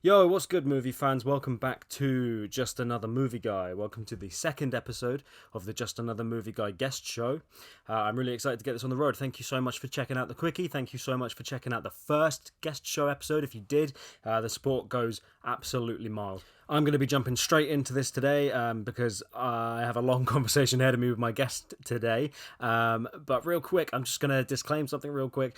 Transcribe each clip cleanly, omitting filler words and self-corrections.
Yo, what's good, movie fans? Welcome back to Just Another Movie Guy. Welcome to the second episode of the Just Another Movie Guy guest show. I'm really excited to get this on the road. Thank you so much for checking out the quickie. Thank you so much for checking out the first guest show episode. If you did, the support goes absolutely mild. I'm going to be jumping straight into this today because I have a long conversation ahead of me with my guest today. But real quick, I'm just going to disclaim something real quick.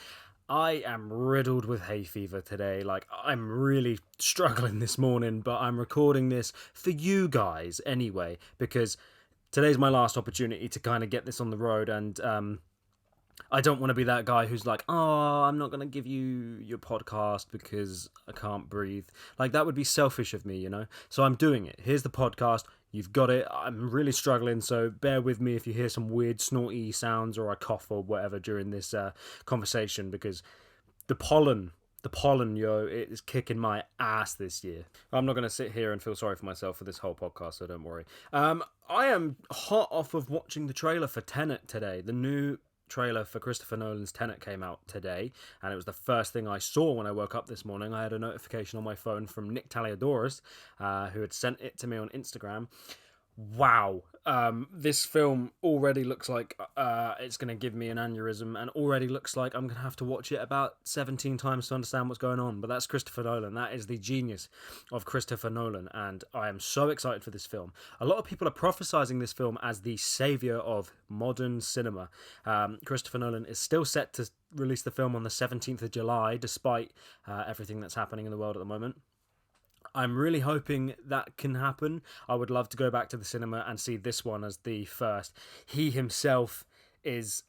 I am riddled with hay fever today. I'm really struggling this morning, but I'm recording this for you guys anyway, because today's my last opportunity to kind of get this on the road, and I don't want to be that guy who's like, oh, I'm not going to give you your podcast because I can't breathe. That would be selfish of me, you know? So I'm doing it. Here's the podcast. You've got it. I'm really struggling, so bear with me if you hear some weird snorty sounds or I cough or whatever during this conversation, because the pollen, yo, it is kicking my ass this year. I'm not going to sit here and feel sorry for myself for this whole podcast, so don't worry. I am hot off of watching the trailer for Tenet today. The new trailer for Christopher Nolan's Tenet came out today, and it was the first thing I saw when I woke up this morning. I had a notification on my phone from Nick Taliadoros, who had sent it to me on Instagram. Wow, this film already looks like it's going to give me an aneurysm, and already looks like I'm going to have to watch it about 17 times to understand what's going on. But that's Christopher Nolan. That is the genius of Christopher Nolan, and I am so excited for this film. A lot of people are prophesizing this film as the savior of modern cinema. Christopher Nolan is still set to release the film on the 17th of July, despite everything that's happening in the world at the moment. I'm really hoping that can happen. I would love to go back to the cinema and see this one as the first. He himself is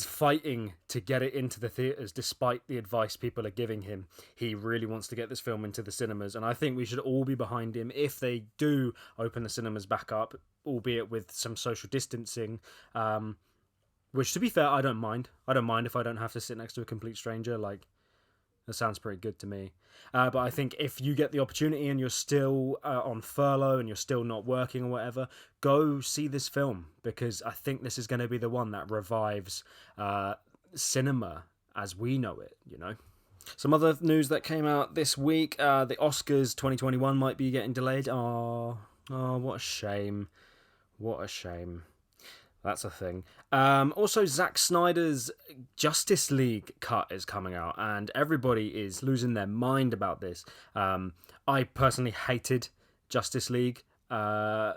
fighting to get it into the theaters despite the advice people are giving him. He really wants to get this film into the cinemas, and I think we should all be behind him if they do open the cinemas back up, albeit with some social distancing. Which, to be fair, I don't mind. I don't mind if I don't have to sit next to a complete stranger. That sounds pretty good to me. But I think if you get the opportunity and you're still on furlough and you're still not working or whatever, go see this film, because I think this is going to be the one that revives cinema as we know it, you know? Some other news that came out this week, the Oscars 2021 might be getting delayed. Oh, what a shame. What a shame. That's a thing. Also, Zack Snyder's Justice League cut is coming out, and everybody is losing their mind about this. I personally hated Justice League. I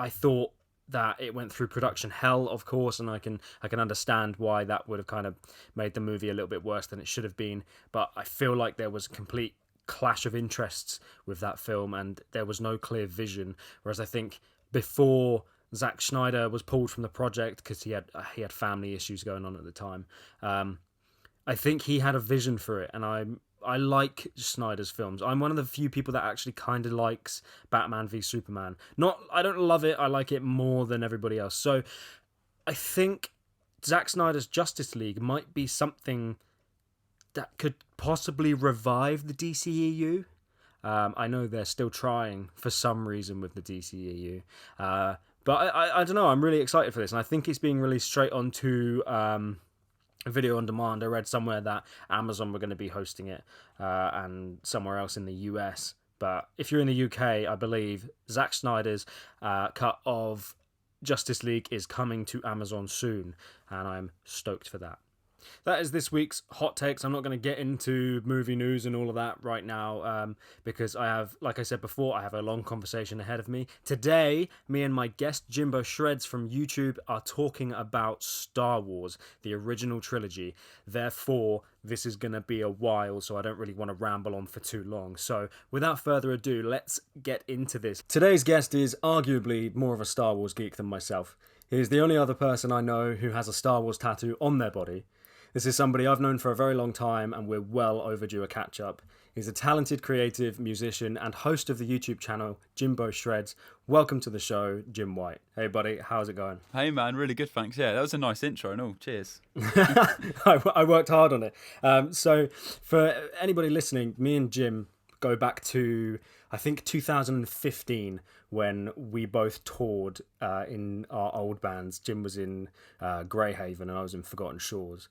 thought that it went through production hell, of course, and I can understand why that would have kind of made the movie a little bit worse than it should have been. But I feel like there was a complete clash of interests with that film, and there was no clear vision. Whereas I think before Zack Snyder was pulled from the project because he had family issues going on at the time, I think he had a vision for it, and I like Snyder's films. I'm one of the few people that actually kind of likes Batman v Superman. I don't love it. I like it more than everybody else. So I think Zack Snyder's Justice League might be something that could possibly revive the DCEU. I know they're still trying for some reason with the DCEU. But I don't know, I'm really excited for this, and I think it's being released straight onto video on demand. I read somewhere that Amazon were going to be hosting it, and somewhere else in the US. But if you're in the UK, I believe Zack Snyder's cut of Justice League is coming to Amazon soon, and I'm stoked for that. That is this week's hot takes. I'm not going to get into movie news and all of that right now, because I have, like I said before, I have a long conversation ahead of me. Today, me and my guest Jimbo Shreds from YouTube are talking about Star Wars, the original trilogy. Therefore, this is going to be a while, so I don't really want to ramble on for too long. So, without further ado, let's get into this. Today's guest is arguably more of a Star Wars geek than myself. He is the only other person I know who has a Star Wars tattoo on their body. This is somebody I've known for a very long time, and we're well overdue a catch-up. He's a talented, creative musician and host of the YouTube channel Jimbo Shreds. Welcome to the show, Jim White. Hey, buddy, how's it going? Hey, man, really good, thanks. Yeah, that was a nice intro and all. Cheers. I worked hard on it. So, for anybody listening, me and Jim go back to, I think, 2015, when we both toured in our old bands. Jim was in Greyhaven and I was in Forgotten Shores.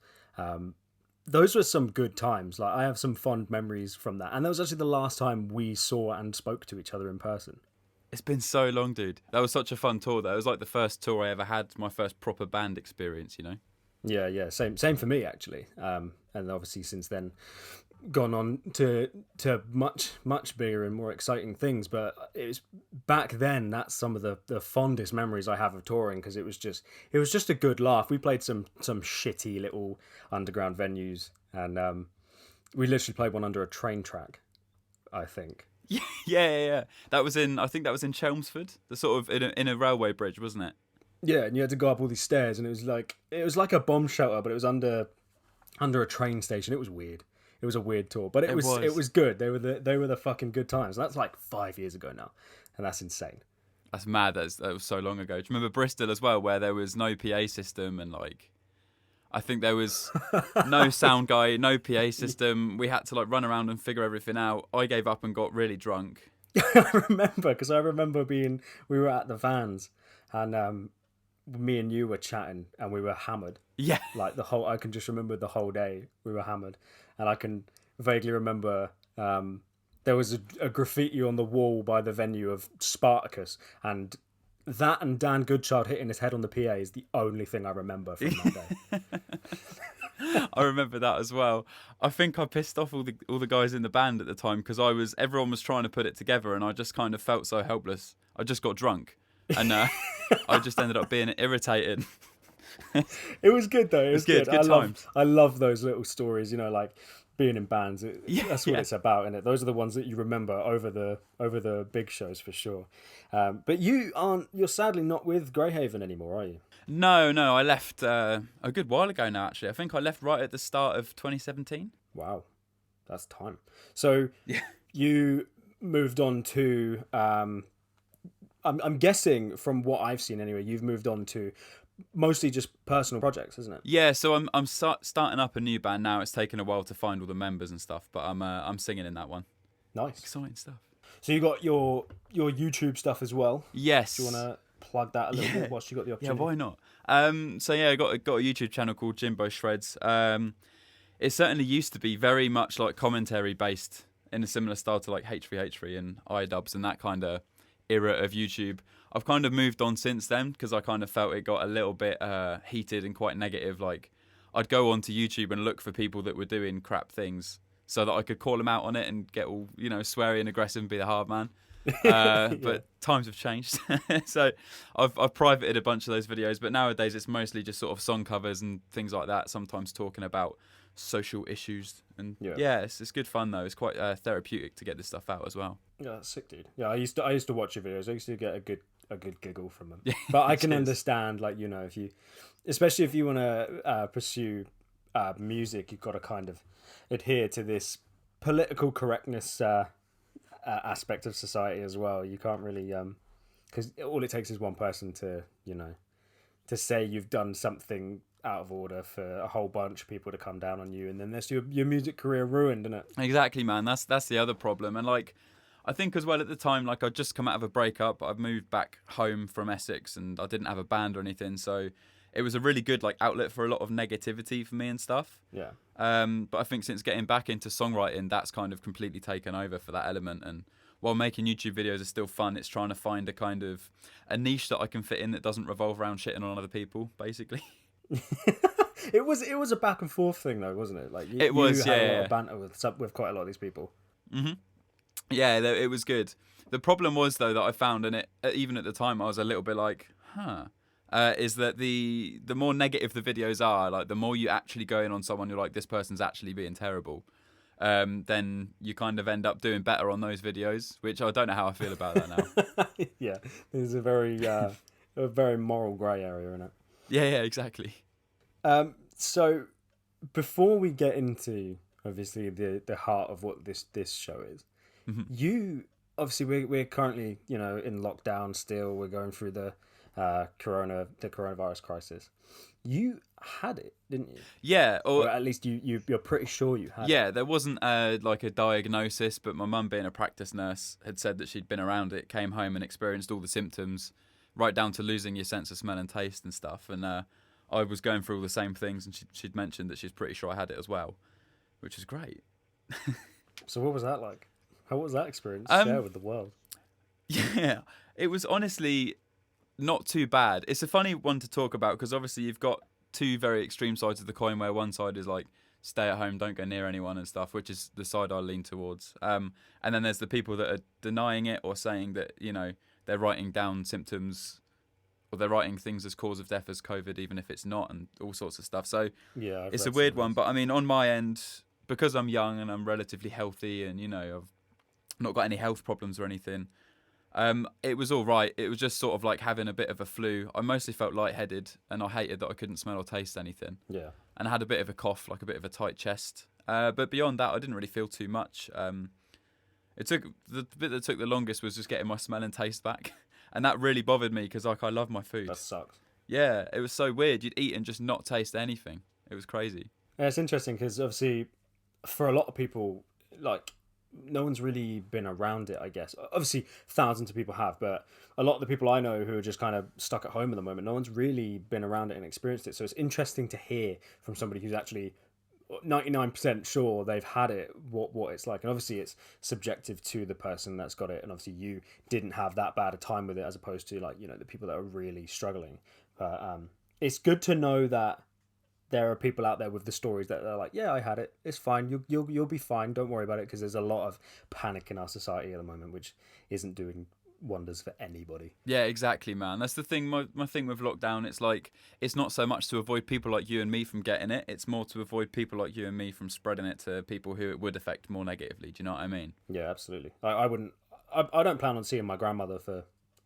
those were some good times. Like I have some fond memories from that, and that was actually the last time we saw and spoke to each other in person. It's been so long, dude. That was such a fun tour, though. It was like the first tour I ever had, my first proper band experience, you know? Yeah, same for me actually. And obviously since then, gone on to much bigger and more exciting things. But it was back then. That's some of the fondest memories I have of touring, because it was just a good laugh. We played some shitty little underground venues, and we literally played one under a train track, I think. Yeah. I think that was in Chelmsford, the sort of in a railway bridge, wasn't it? Yeah, and you had to go up all these stairs, and it was like a bomb shelter, but it was under a train station. It was weird. It was a weird tour, but it was good. They were the fucking good times. And that's like 5 years ago now, and that's insane. That's mad. That was so long ago. Do you remember Bristol as well, where there was no PA system, and like, I think there was no sound guy, no PA system. We had to like run around and figure everything out. I gave up and got really drunk. I remember, because I remember we were at the Vans, and me and you were chatting, and we were hammered. Yeah. Like I can just remember the whole day we were hammered, and I can vaguely remember there was a graffiti on the wall by the venue of Spartacus, and that and Dan Goodchild hitting his head on the PA is the only thing I remember from that day. I remember that as well. I think I pissed off all the guys in the band at the time, because everyone was trying to put it together, and I just kind of felt so helpless. I just got drunk, and I just ended up being irritated. It was good though. It was good. Good times. I love those little stories. You know, like being in bands. That's what it's about, isn't it? Those are the ones that you remember over the big shows for sure. But you're sadly not with Greyhaven anymore, are you? No. I left a good while ago now. Actually, I think I left right at the start of 2017. Wow, that's time. So you moved on to. I'm guessing from what I've seen anyway, you've moved on to mostly just personal projects, isn't it? Yeah, so I'm starting up a new band now. It's taken a while to find all the members and stuff, but I'm singing in that one. Nice, exciting stuff. So you got your YouTube stuff as well. Yes. Do you want to plug that a little bit whilst you got the opportunity? Yeah, why not? So yeah, I got a YouTube channel called Jimbo Shreds. It certainly used to be very much like commentary based, in a similar style to like H3H3 and iDubbbz and that kind of era of YouTube. I've kind of moved on since then, because I kind of felt it got a little bit heated and quite negative. Like, I'd go onto YouTube and look for people that were doing crap things so that I could call them out on it and get all, sweary and aggressive and be the hard man. But times have changed. So I've privated a bunch of those videos, but nowadays it's mostly just sort of song covers and things like that, sometimes talking about social issues. And it's good fun though. It's quite therapeutic to get this stuff out as well. Yeah, that's sick, dude. Yeah, I used to watch your videos. I used to get a good giggle from them. But I can understand, like, especially if you want to pursue music, you've got to kind of adhere to this political correctness aspect of society as well. You can't really, because all it takes is one person to say you've done something out of order for a whole bunch of people to come down on you, and then there's your music career ruined, isn't it? Exactly, man. That's the other problem. And like, I think as well at the time, like, I'd just come out of a breakup. I've moved back home from Essex, and I didn't have a band or anything, so it was a really good like outlet for a lot of negativity for me and stuff. Yeah. But I think since getting back into songwriting, that's kind of completely taken over for that element. And while making YouTube videos is still fun, it's trying to find a kind of a niche that I can fit in that doesn't revolve around shitting on other people, basically. It was a back and forth thing though, wasn't it? Like you had a lot of banter with quite a lot of these people. Mm-hmm. Yeah, it was good. The problem was though that I found, and even at the time I was a little bit like, is that the more negative the videos are, like the more you actually go in on someone you're like, this person's actually being terrible, then you kind of end up doing better on those videos, which I don't know how I feel about that now. Yeah, there's a very moral grey area in it. Yeah, exactly. So before we get into obviously the heart of what this show is, you obviously we're currently in lockdown still. We're going through the coronavirus crisis. You had it, didn't you? Yeah, or at least you're pretty sure you had. Yeah, there wasn't like a diagnosis, but my mum, being a practice nurse, had said that she'd been around it, came home and experienced all the symptoms, right down to losing your sense of smell and taste and stuff. And I was going through all the same things, and she'd mentioned that she's pretty sure I had it as well, which is great. So what was that like? How was that experience? Share with the world. Yeah, it was honestly not too bad. It's a funny one to talk about because obviously you've got two very extreme sides of the coin, where one side is like stay at home, don't go near anyone and stuff, which is the side I lean towards. And then there's the people that are denying it or saying that, you know, they're writing down symptoms or they're writing things as cause of death as COVID, even if it's not, and all sorts of stuff. So Yeah, it's a weird one. But I mean, on my end, because I'm young and I'm relatively healthy and, you know, I've not got any health problems or anything, it was all right. It was just sort of like having a bit of a flu. I mostly felt lightheaded and I hated that I couldn't smell or taste anything. Yeah. And I had a bit of a cough, like a bit of a tight chest. But beyond that, I didn't really feel too much. It took the bit that took the longest was just getting my smell and taste back. And that really bothered me because like I love my food. That sucks. Yeah, it was so weird. You'd eat and just not taste anything. It was crazy. Yeah, it's interesting because obviously for a lot of people, like, no one's really been around it, I guess. Obviously, thousands of people have, but a lot of the people I know who are just kind of stuck at home at the moment, no one's really been around it and experienced it. So it's interesting to hear from somebody who's actually 99% sure they've had it, what it's like. And obviously it's subjective to the person that's got it, and obviously you didn't have that bad a time with it as opposed to, like, you know, the people that are really struggling. But it's good to know that there are people out there with the stories that are like, yeah, I had it, it's fine, you'll be fine, don't worry about it, because there's a lot of panic in our society at the moment, which isn't doing wonders for anybody. Yeah, exactly, man. That's the thing. My thing with lockdown, it's like, it's not so much to avoid people like you and me from getting it, it's more to avoid people like you and me from spreading it to people who it would affect more negatively. Do you know what I mean? Yeah, absolutely. I don't plan on seeing my grandmother for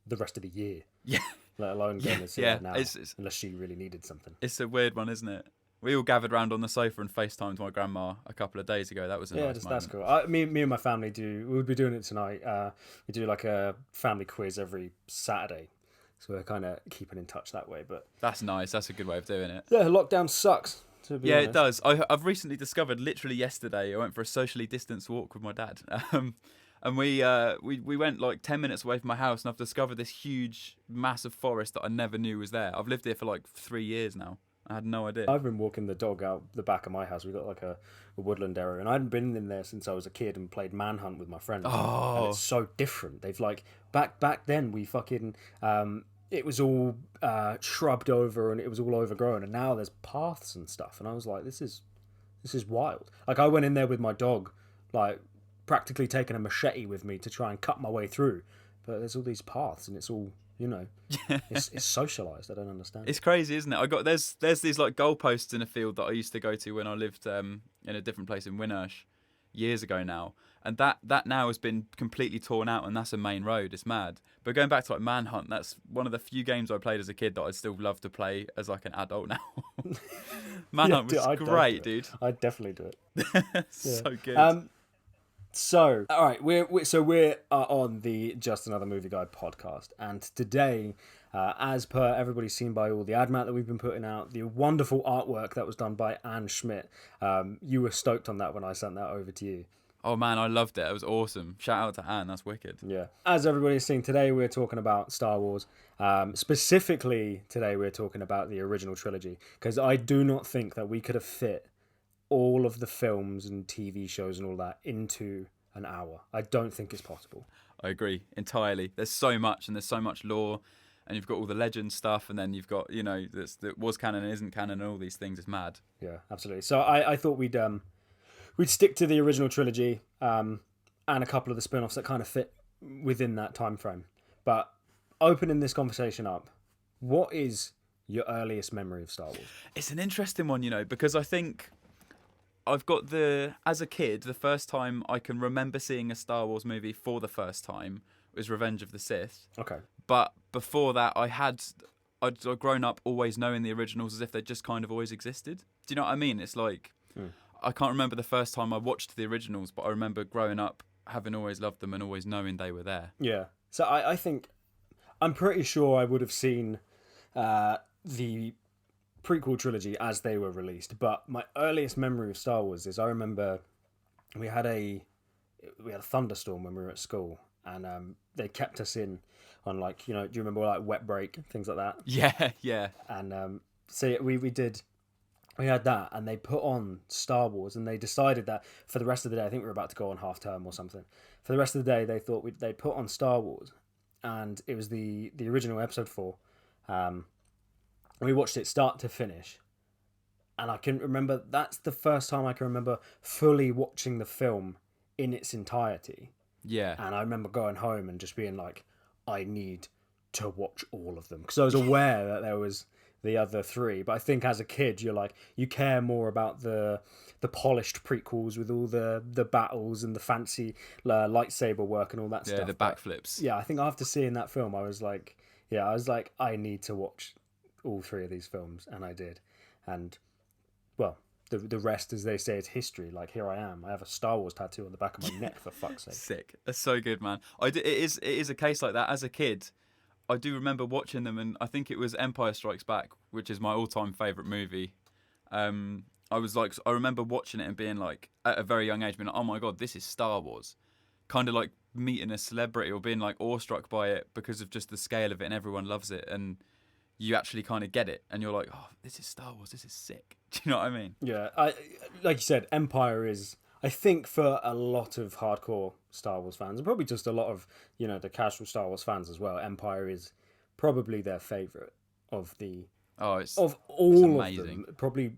the rest of the year. Yeah. Let alone going to see her now, unless she really needed something. It's a weird one, isn't it? We all gathered around on the sofa and FaceTimed my grandma a couple of days ago. That was a nice moment. That's cool. Me and my family we'll be doing it tonight. We do like a family quiz every Saturday. So we're kind of keeping in touch that way. But that's nice. That's a good way of doing it. Yeah, lockdown sucks, to be honest. It does. I've recently discovered, literally yesterday, I went for a socially distanced walk with my dad. And we went like 10 minutes away from my house, and I've discovered this huge, massive forest that I never knew was there. I've lived here for like 3 years now. I had no idea. I've been walking the dog out the back of my house. We've got like a woodland area, and I hadn't been in there since I was a kid and played Manhunt with my friends. Oh. And it's so different. They've like, back then we fucking, it was all shrubbed over and it was all overgrown, and now there's paths and stuff. And I was like, this is wild. Like, I went in there with my dog, like practically taking a machete with me to try and cut my way through. But there's all these paths, and it's all, you know, it's socialised. I don't understand. It's crazy, isn't it? There's these like goalposts in a field that I used to go to when I lived in a different place in Winnersh years ago now, and that now has been completely torn out, and that's a main road. It's mad. But going back to like Manhunt, that's one of the few games I played as a kid that I'd still love to play as like an adult now. Manhunt was great, dude. I'd definitely do it. So good. So, all right, we're on the Just Another Movie Guide podcast, and today, as per everybody's seen by all the admat that we've been putting out, the wonderful artwork that was done by Anne Schmidt, you were stoked on that when I sent that over to you. Oh man, I loved it. It was awesome. Shout out to Anne, that's wicked. Yeah. As everybody's seen, today we're talking about Star Wars. Specifically, today we're talking about the original trilogy, because I do not think that we could have fit all of the films and TV shows and all that into an hour. I don't think it's possible. I agree entirely. There's so much, and there's so much lore, and you've got all the legend stuff, and then you've got, you know, that was canon and isn't canon, and all these things. It's mad. Yeah, absolutely. So I thought we'd stick to the original trilogy and a couple of the spin-offs that kind of fit within that time frame. But opening this conversation up, what is your earliest memory of Star Wars? It's an interesting one, you know, because I think I've got as a kid, the first time I can remember seeing a Star Wars movie for the first time was Revenge of the Sith. Okay. But before that, I'd grown up always knowing the originals as if they just kind of always existed. Do you know what I mean? It's like, I can't remember the first time I watched the originals, but I remember growing up having always loved them and always knowing they were there. Yeah. So I think, I'm pretty sure I would have seen the prequel trilogy as they were released, but my earliest memory of Star Wars is I remember we had a thunderstorm when we were at school, and they kept us in on, like, you know, do you remember like wet break, things like that? Yeah. And So we had that, and they put on Star Wars, and they decided that for the rest of the day, I think we were about to go on half term or something. For the rest of the day, they thought they'd put on Star Wars, and it was the original episode 4. We watched it start to finish, and I can remember that's the first time I can remember fully watching the film in its entirety. Yeah. And I remember going home and just being like, I need to watch all of them, because I was aware that there was the other 3, but I think as a kid you're like, you care more about the polished prequels with all the battles and the fancy lightsaber work and all that stuff. Yeah, the backflips. Yeah, I think after seeing that film, I was like, I need to watch all 3 of these films, and I did. And well, the rest, as they say, is history. Like, here I am. I have a Star Wars tattoo on the back of my neck, for fuck's sake. Sick. That's so good, man. It is a case like that. As a kid, I do remember watching them, and I think it was Empire Strikes Back, which is my all-time favourite movie. I remember watching it and being like, at a very young age, being like, oh my God, this is Star Wars. Kind of like meeting a celebrity or being like awestruck by it because of just the scale of it, and everyone loves it, and you actually kind of get it, and you're like, oh, this is Star Wars, this is sick. Do you know what I mean? Yeah, like you said, Empire is, I think, for a lot of hardcore Star Wars fans, and probably just a lot of, the casual Star Wars fans as well, Empire is probably their favourite of all of them. Probably,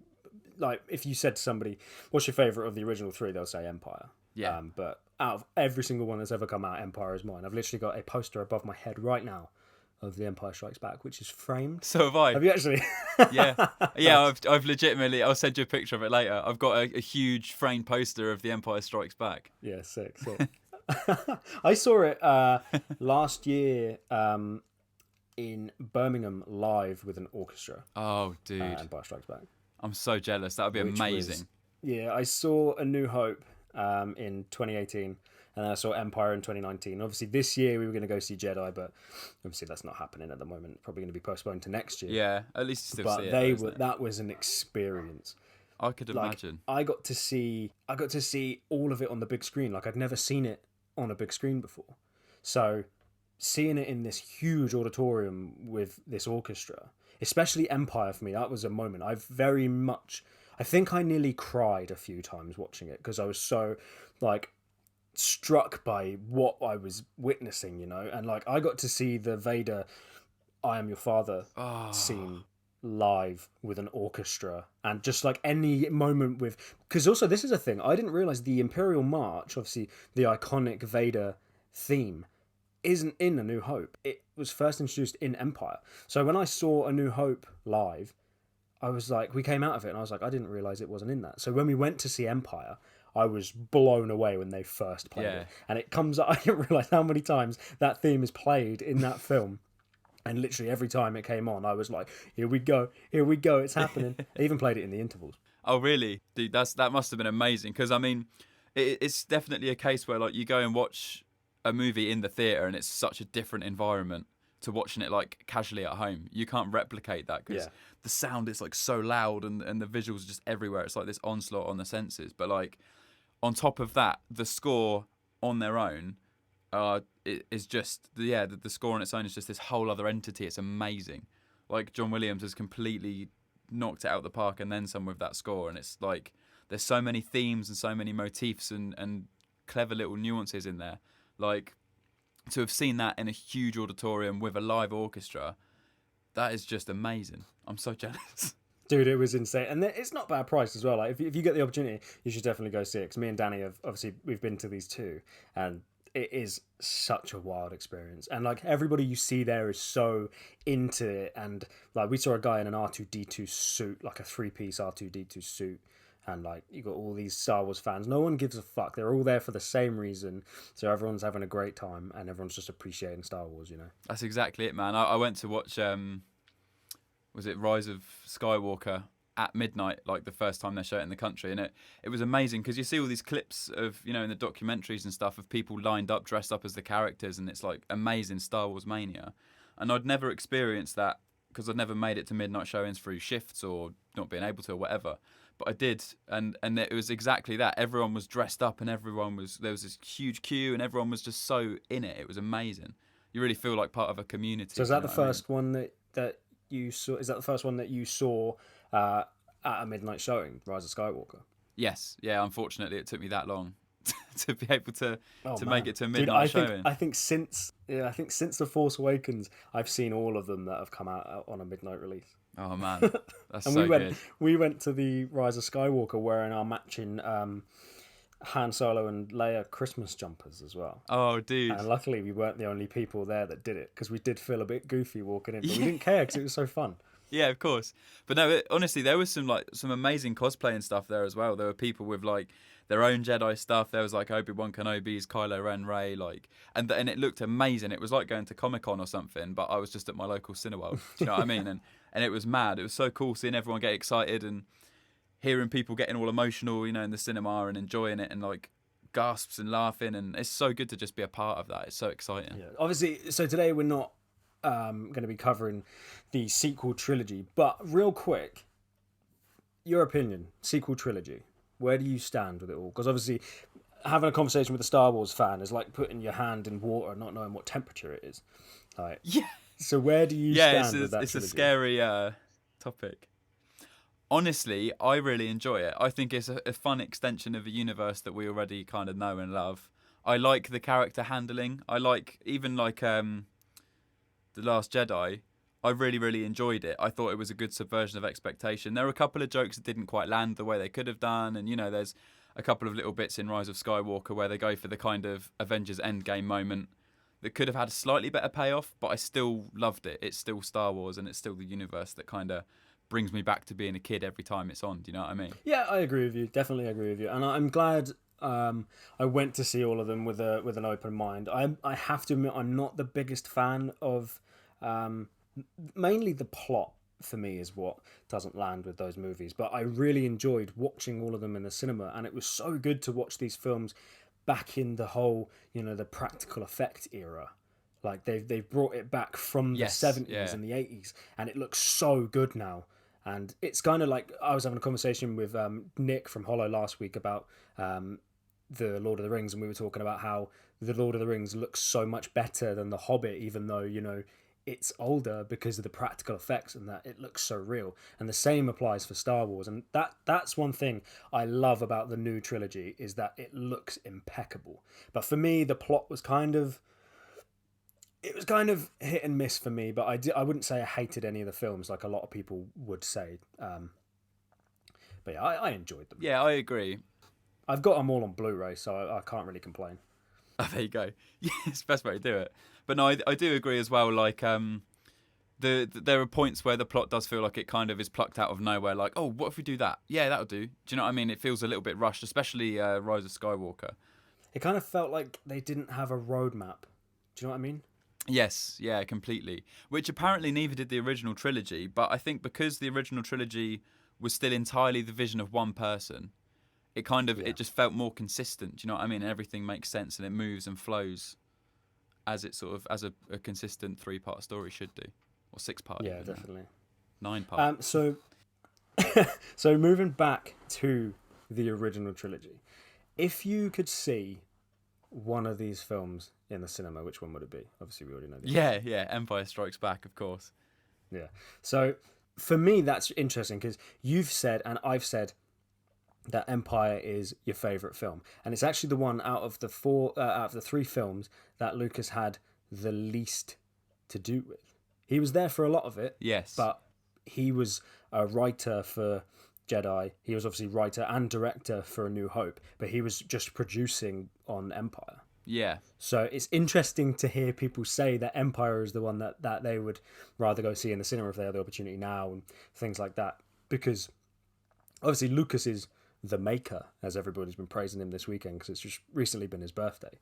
like, if you said to somebody, what's your favourite of the original 3, they'll say Empire. Yeah. But out of every single one that's ever come out, Empire is mine. I've literally got a poster above my head right now of The Empire Strikes Back, which is framed. So have I. Have you actually? Yeah. I've legitimately. I'll send you a picture of it later. I've got a huge framed poster of The Empire Strikes Back. Yeah, sick. I saw it last year in Birmingham live with an orchestra. Oh, dude! Empire Strikes Back. I'm so jealous. That would be amazing. I saw A New Hope in 2018. And then I saw Empire in 2019. Obviously, this year we were going to go see Jedi, but obviously that's not happening at the moment. Probably going to be postponed to next year. Yeah, at least still but see it. That was an experience. I could imagine. I got to see all of it on the big screen. Like, I'd never seen it on a big screen before. So seeing it in this huge auditorium with this orchestra, especially Empire for me, that was a moment. I think I nearly cried a few times watching it, because I was so struck by what I was witnessing, and I got to see the Vader I am your father scene live with an orchestra, and just any moment because also this is a thing I didn't realize, the Imperial March, obviously the iconic Vader theme, isn't in A New Hope. It was first introduced in Empire. So when I saw A New Hope live, I was like, we came out of it and I was like, I didn't realize it wasn't in that. So when we went to see Empire, I was blown away when they first played it. And it comes up, I didn't realise how many times that theme is played in that film. And literally every time it came on, I was like, here we go, it's happening. I even played it in the intervals. Oh, really? Dude, that must have been amazing. Because, I mean, it's definitely a case where you go and watch a movie in the theatre and it's such a different environment to watching it casually at home. You can't replicate that because the sound is so loud and the visuals are just everywhere. It's like this onslaught on the senses. But on top of that, the score on their own is just the score on its own is just this whole other entity. It's amazing. John Williams has completely knocked it out of the park and then some with that score. And it's there's so many themes and so many motifs and clever little nuances in there. To have seen that in a huge auditorium with a live orchestra, that is just amazing. I'm so jealous. Dude, it was insane. And it's not bad price as well. If you get the opportunity, you should definitely go see it. Because me and Danny we've been to these two, and it is such a wild experience. And everybody you see there is so into it. And we saw a guy in an R2-D2 suit, a 3-piece R2-D2 suit. And you got all these Star Wars fans. No one gives a fuck. They're all there for the same reason. So everyone's having a great time and everyone's just appreciating Star Wars, That's exactly it, man. I went to watch, was it Rise of Skywalker at midnight, the first time they showed it in the country. And it was amazing because you see all these clips of, in the documentaries and stuff of people lined up, dressed up as the characters. And it's amazing Star Wars mania. And I'd never experienced that because I'd never made it to midnight showings through shifts or not being able to or whatever. But I did, and it was exactly that. Everyone was dressed up, and there was this huge queue, and everyone was just so in it. It was amazing. You really feel like part of a community. So is that the first one that you saw? Is that the first one that you saw at a midnight showing, Rise of Skywalker? Yes, yeah. Unfortunately, it took me that long to be able Oh to make man, it to a dude, midnight showing. I think since The Force Awakens, I've seen all of them that have come out on a midnight release. Oh man, that's And so good. we went to the Rise of Skywalker wearing our matching Han Solo and Leia Christmas jumpers as well. Oh, dude. And luckily, we weren't the only people there that did it because we did feel a bit goofy walking in, but we Yeah. didn't care because it was so fun. Yeah, of course. But no, honestly, there was some amazing cosplay and stuff there as well. There were people with like their own Jedi stuff. There was like Obi-Wan Kenobi's, Kylo Ren, Rey, like, and it looked amazing. It was like going to Comic-Con or something, but I was just at my local Cineworld. Do you know what I mean? And it was mad. It was so cool seeing everyone get excited and hearing people getting all emotional, in the cinema and enjoying it and like gasps and laughing. And it's so good to just be a part of that. It's so exciting. Yeah. Obviously, so today we're not going to be covering the sequel trilogy, but real quick, your opinion, sequel trilogy. Where do you stand with it all? Because obviously, having a conversation with a Star Wars fan is like putting your hand in water, not knowing what temperature it is. Like, Yeah. so where do you Yeah, stand with that it's trilogy? a scary topic. Honestly, I really enjoy it. I think it's a fun extension of a universe that we already kind of know and love. I like the character handling. I like even like The Last Jedi. I really, really enjoyed it. I thought it was a good subversion of expectation. There were a couple of jokes that didn't quite land the way they could have done, and there's a couple of little bits in Rise of Skywalker where they go for the kind of Avengers Endgame moment that could have had a slightly better payoff, but I still loved it. It's still Star Wars, and it's still the universe that kind of brings me back to being a kid every time it's on. Do you know what I mean? Yeah, I agree with you. Definitely agree with you. And I'm glad I went to see all of them with an open mind. I have to admit I'm not the biggest fan of mainly the plot. For me, is what doesn't land with those movies. But I really enjoyed watching all of them in the cinema, and it was so good to watch these films back in the whole, the practical effect era. Like they've brought it back from the 70s and the 80s, and it looks so good now. And it's kind of like I was having a conversation with Nick from Hollow last week about the Lord of the Rings, and we were talking about how the Lord of the Rings looks so much better than the Hobbit, even though it's older because of the practical effects and that it looks so real. And the same applies for Star Wars, and that's one thing I love about the new trilogy is that it looks impeccable. But for me, the plot was kind of hit and miss for me, but I wouldn't say I hated any of the films like a lot of people would say. But yeah, I enjoyed them. Yeah, I agree. I've got them all on Blu-ray, so I can't really complain. Oh, there you go. Yeah, it's the best way to do it. But no, I do agree as well. Like, there are points where the plot does feel like it kind of is plucked out of nowhere. Like, oh, what if we do that? Yeah, that'll do. Do you know what I mean? It feels a little bit rushed, especially Rise of Skywalker. It kind of felt like they didn't have a roadmap. Do you know what I mean? Yes, yeah, completely. Which apparently neither did the original trilogy. But I think because the original trilogy was still entirely the vision of one person, it kind of it just felt more consistent. Do you know what I mean? And everything makes sense and it moves and flows as it sort of as a consistent 3-part story should do, or 6-part. Yeah, definitely. 9-part. So moving back to the original trilogy, if you could see one of these films in the cinema, which one would it be? Obviously, we already know. Yeah. Empire Strikes Back, of course. Yeah. So for me, that's interesting because you've said and I've said that Empire is your favorite film, and it's actually the one out of the 3 films that Lucas had the least to do with. He was there for a lot of it, Yes, but he was a writer for Jedi. He was obviously writer and director for A New Hope, but he was just producing on Empire. yeah, So it's interesting to hear people say that Empire is the one that they would rather go see in the cinema if they had the opportunity now and things like that. Because obviously Lucas is the maker, as everybody's been praising him this weekend because it's just recently been his birthday.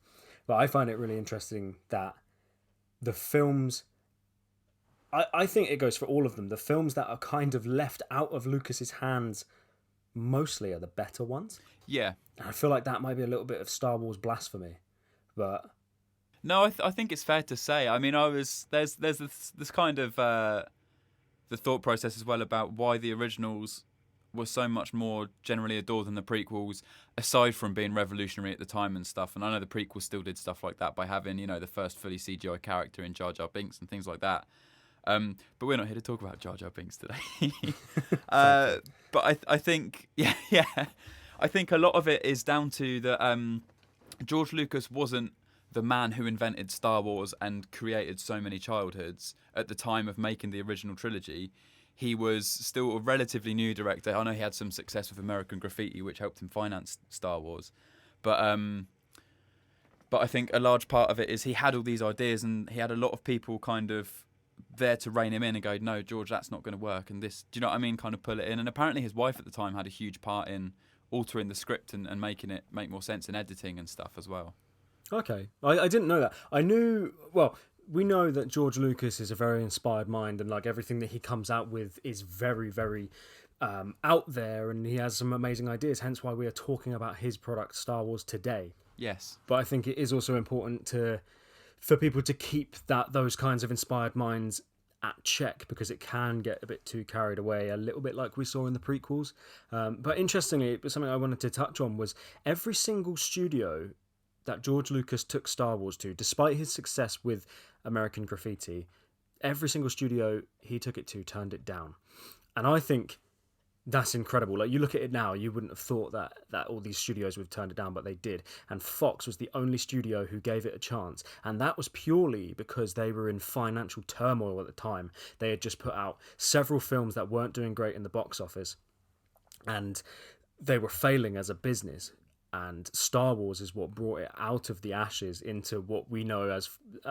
But I find it really interesting that the films, I think it goes for all of them, the films that are kind of left out of Lucas's hands mostly are the better ones. yeah. And I feel like that might be a little bit of Star Wars blasphemy. But No, I think it's fair to say. I mean, there's this kind of the thought process as well about why the originals were so much more generally adored than the prequels, aside from being revolutionary at the time and stuff. And I know the prequels still did stuff like that by having, the first fully CGI character in Jar Jar Binks and things like that. But we're not here to talk about Jar Jar Binks today. But I think, yeah, I think a lot of it is down to that George Lucas wasn't the man who invented Star Wars and created so many childhoods at the time of making the original trilogy. He was still a relatively new director. I know he had some success with American Graffiti, which helped him finance Star Wars. But I think a large part of it is he had all these ideas, and he had a lot of people kind of there to rein him in and go, no, George, that's not going to work. And this, do you know what I mean? Kind of pull it in. And apparently his wife at the time had a huge part in altering the script and making it make more sense in editing and stuff as well. Okay. I didn't know that. I knew, well, we know that George Lucas is a very inspired mind, and like everything that he comes out with is very, very out there, and he has some amazing ideas, hence why we are talking about his product, Star Wars, today. Yes. But I think it is also important for people to keep those kinds of inspired minds at check, because it can get a bit too carried away, a little bit like we saw in the prequels. But interestingly, something I wanted to touch on was every single studio that George Lucas took Star Wars to, despite his success with American Graffiti, every single studio he took it to turned it down. And I think that's incredible. Like, you look at it now, you wouldn't have thought that all these studios would have turned it down, but they did. And Fox was the only studio who gave it a chance. And that was purely because they were in financial turmoil at the time. They had just put out several films that weren't doing great in the box office, and they were failing as a business. And Star Wars is what brought it out of the ashes into what we know as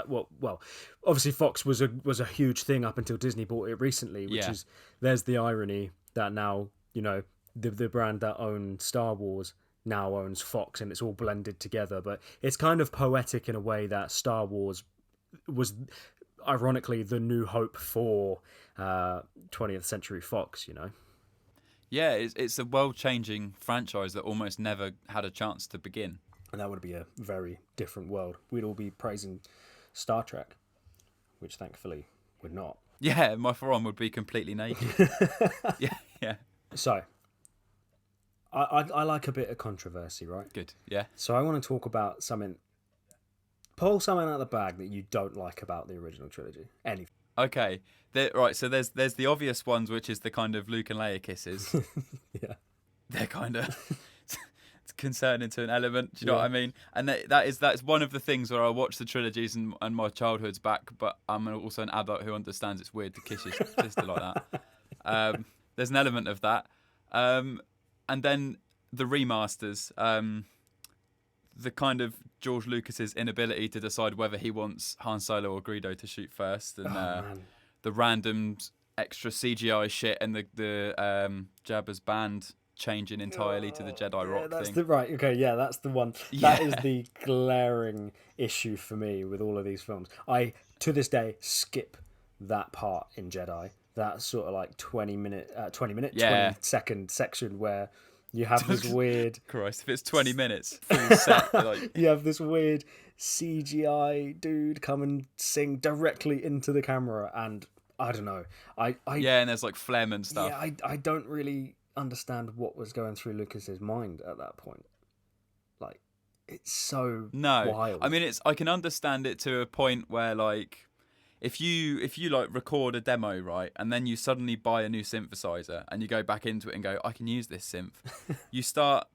well. Obviously, Fox was a huge thing up until Disney bought it recently, which is, there's the irony that now, you know, the brand that owned Star Wars now owns Fox, and it's all blended together. But it's kind of poetic in a way that Star Wars was, ironically, the new hope for 20th Century Fox, you know. Yeah, it's a world-changing franchise that almost never had a chance to begin. And that would be a very different world. We'd all be praising Star Trek, which thankfully we're not. Yeah, my forearm would be completely naked. Yeah. So, I like a bit of controversy, right? Good, yeah. So I want to talk about something. Pull something out of the bag that you don't like about the original trilogy. Anything. Okay, right. So there's the obvious ones, which is the kind of Luke and Leia kisses. Yeah, they're kind of it's concerning to an element. Do you know what I mean? And that's one of the things where I watch the trilogies and my childhood's back, but I'm also an adult who understands it's weird to kiss your sister like that. There's an element of that, and then the remasters. The kind of George Lucas's inability to decide whether he wants Han Solo or Greedo to shoot first, and the random extra CGI shit, and the Jabba's band changing entirely to the Jedi rock that's thing. That's the one. Yeah. That is the glaring issue for me with all of these films. I, to this day, skip that part in Jedi. That sort of like 20 second section where you have this weird... Christ, if it's 20 minutes, full set. Like... You have this weird CGI dude come and sing directly into the camera, and I don't know. And there's like phlegm and stuff. Yeah, I don't really understand what was going through Lucas's mind at that point. Like, it's so wild. I mean, I can understand it to a point where, like, if you like record a demo, right, and then you suddenly buy a new synthesizer and you go back into it and go, I can use this synth. You start,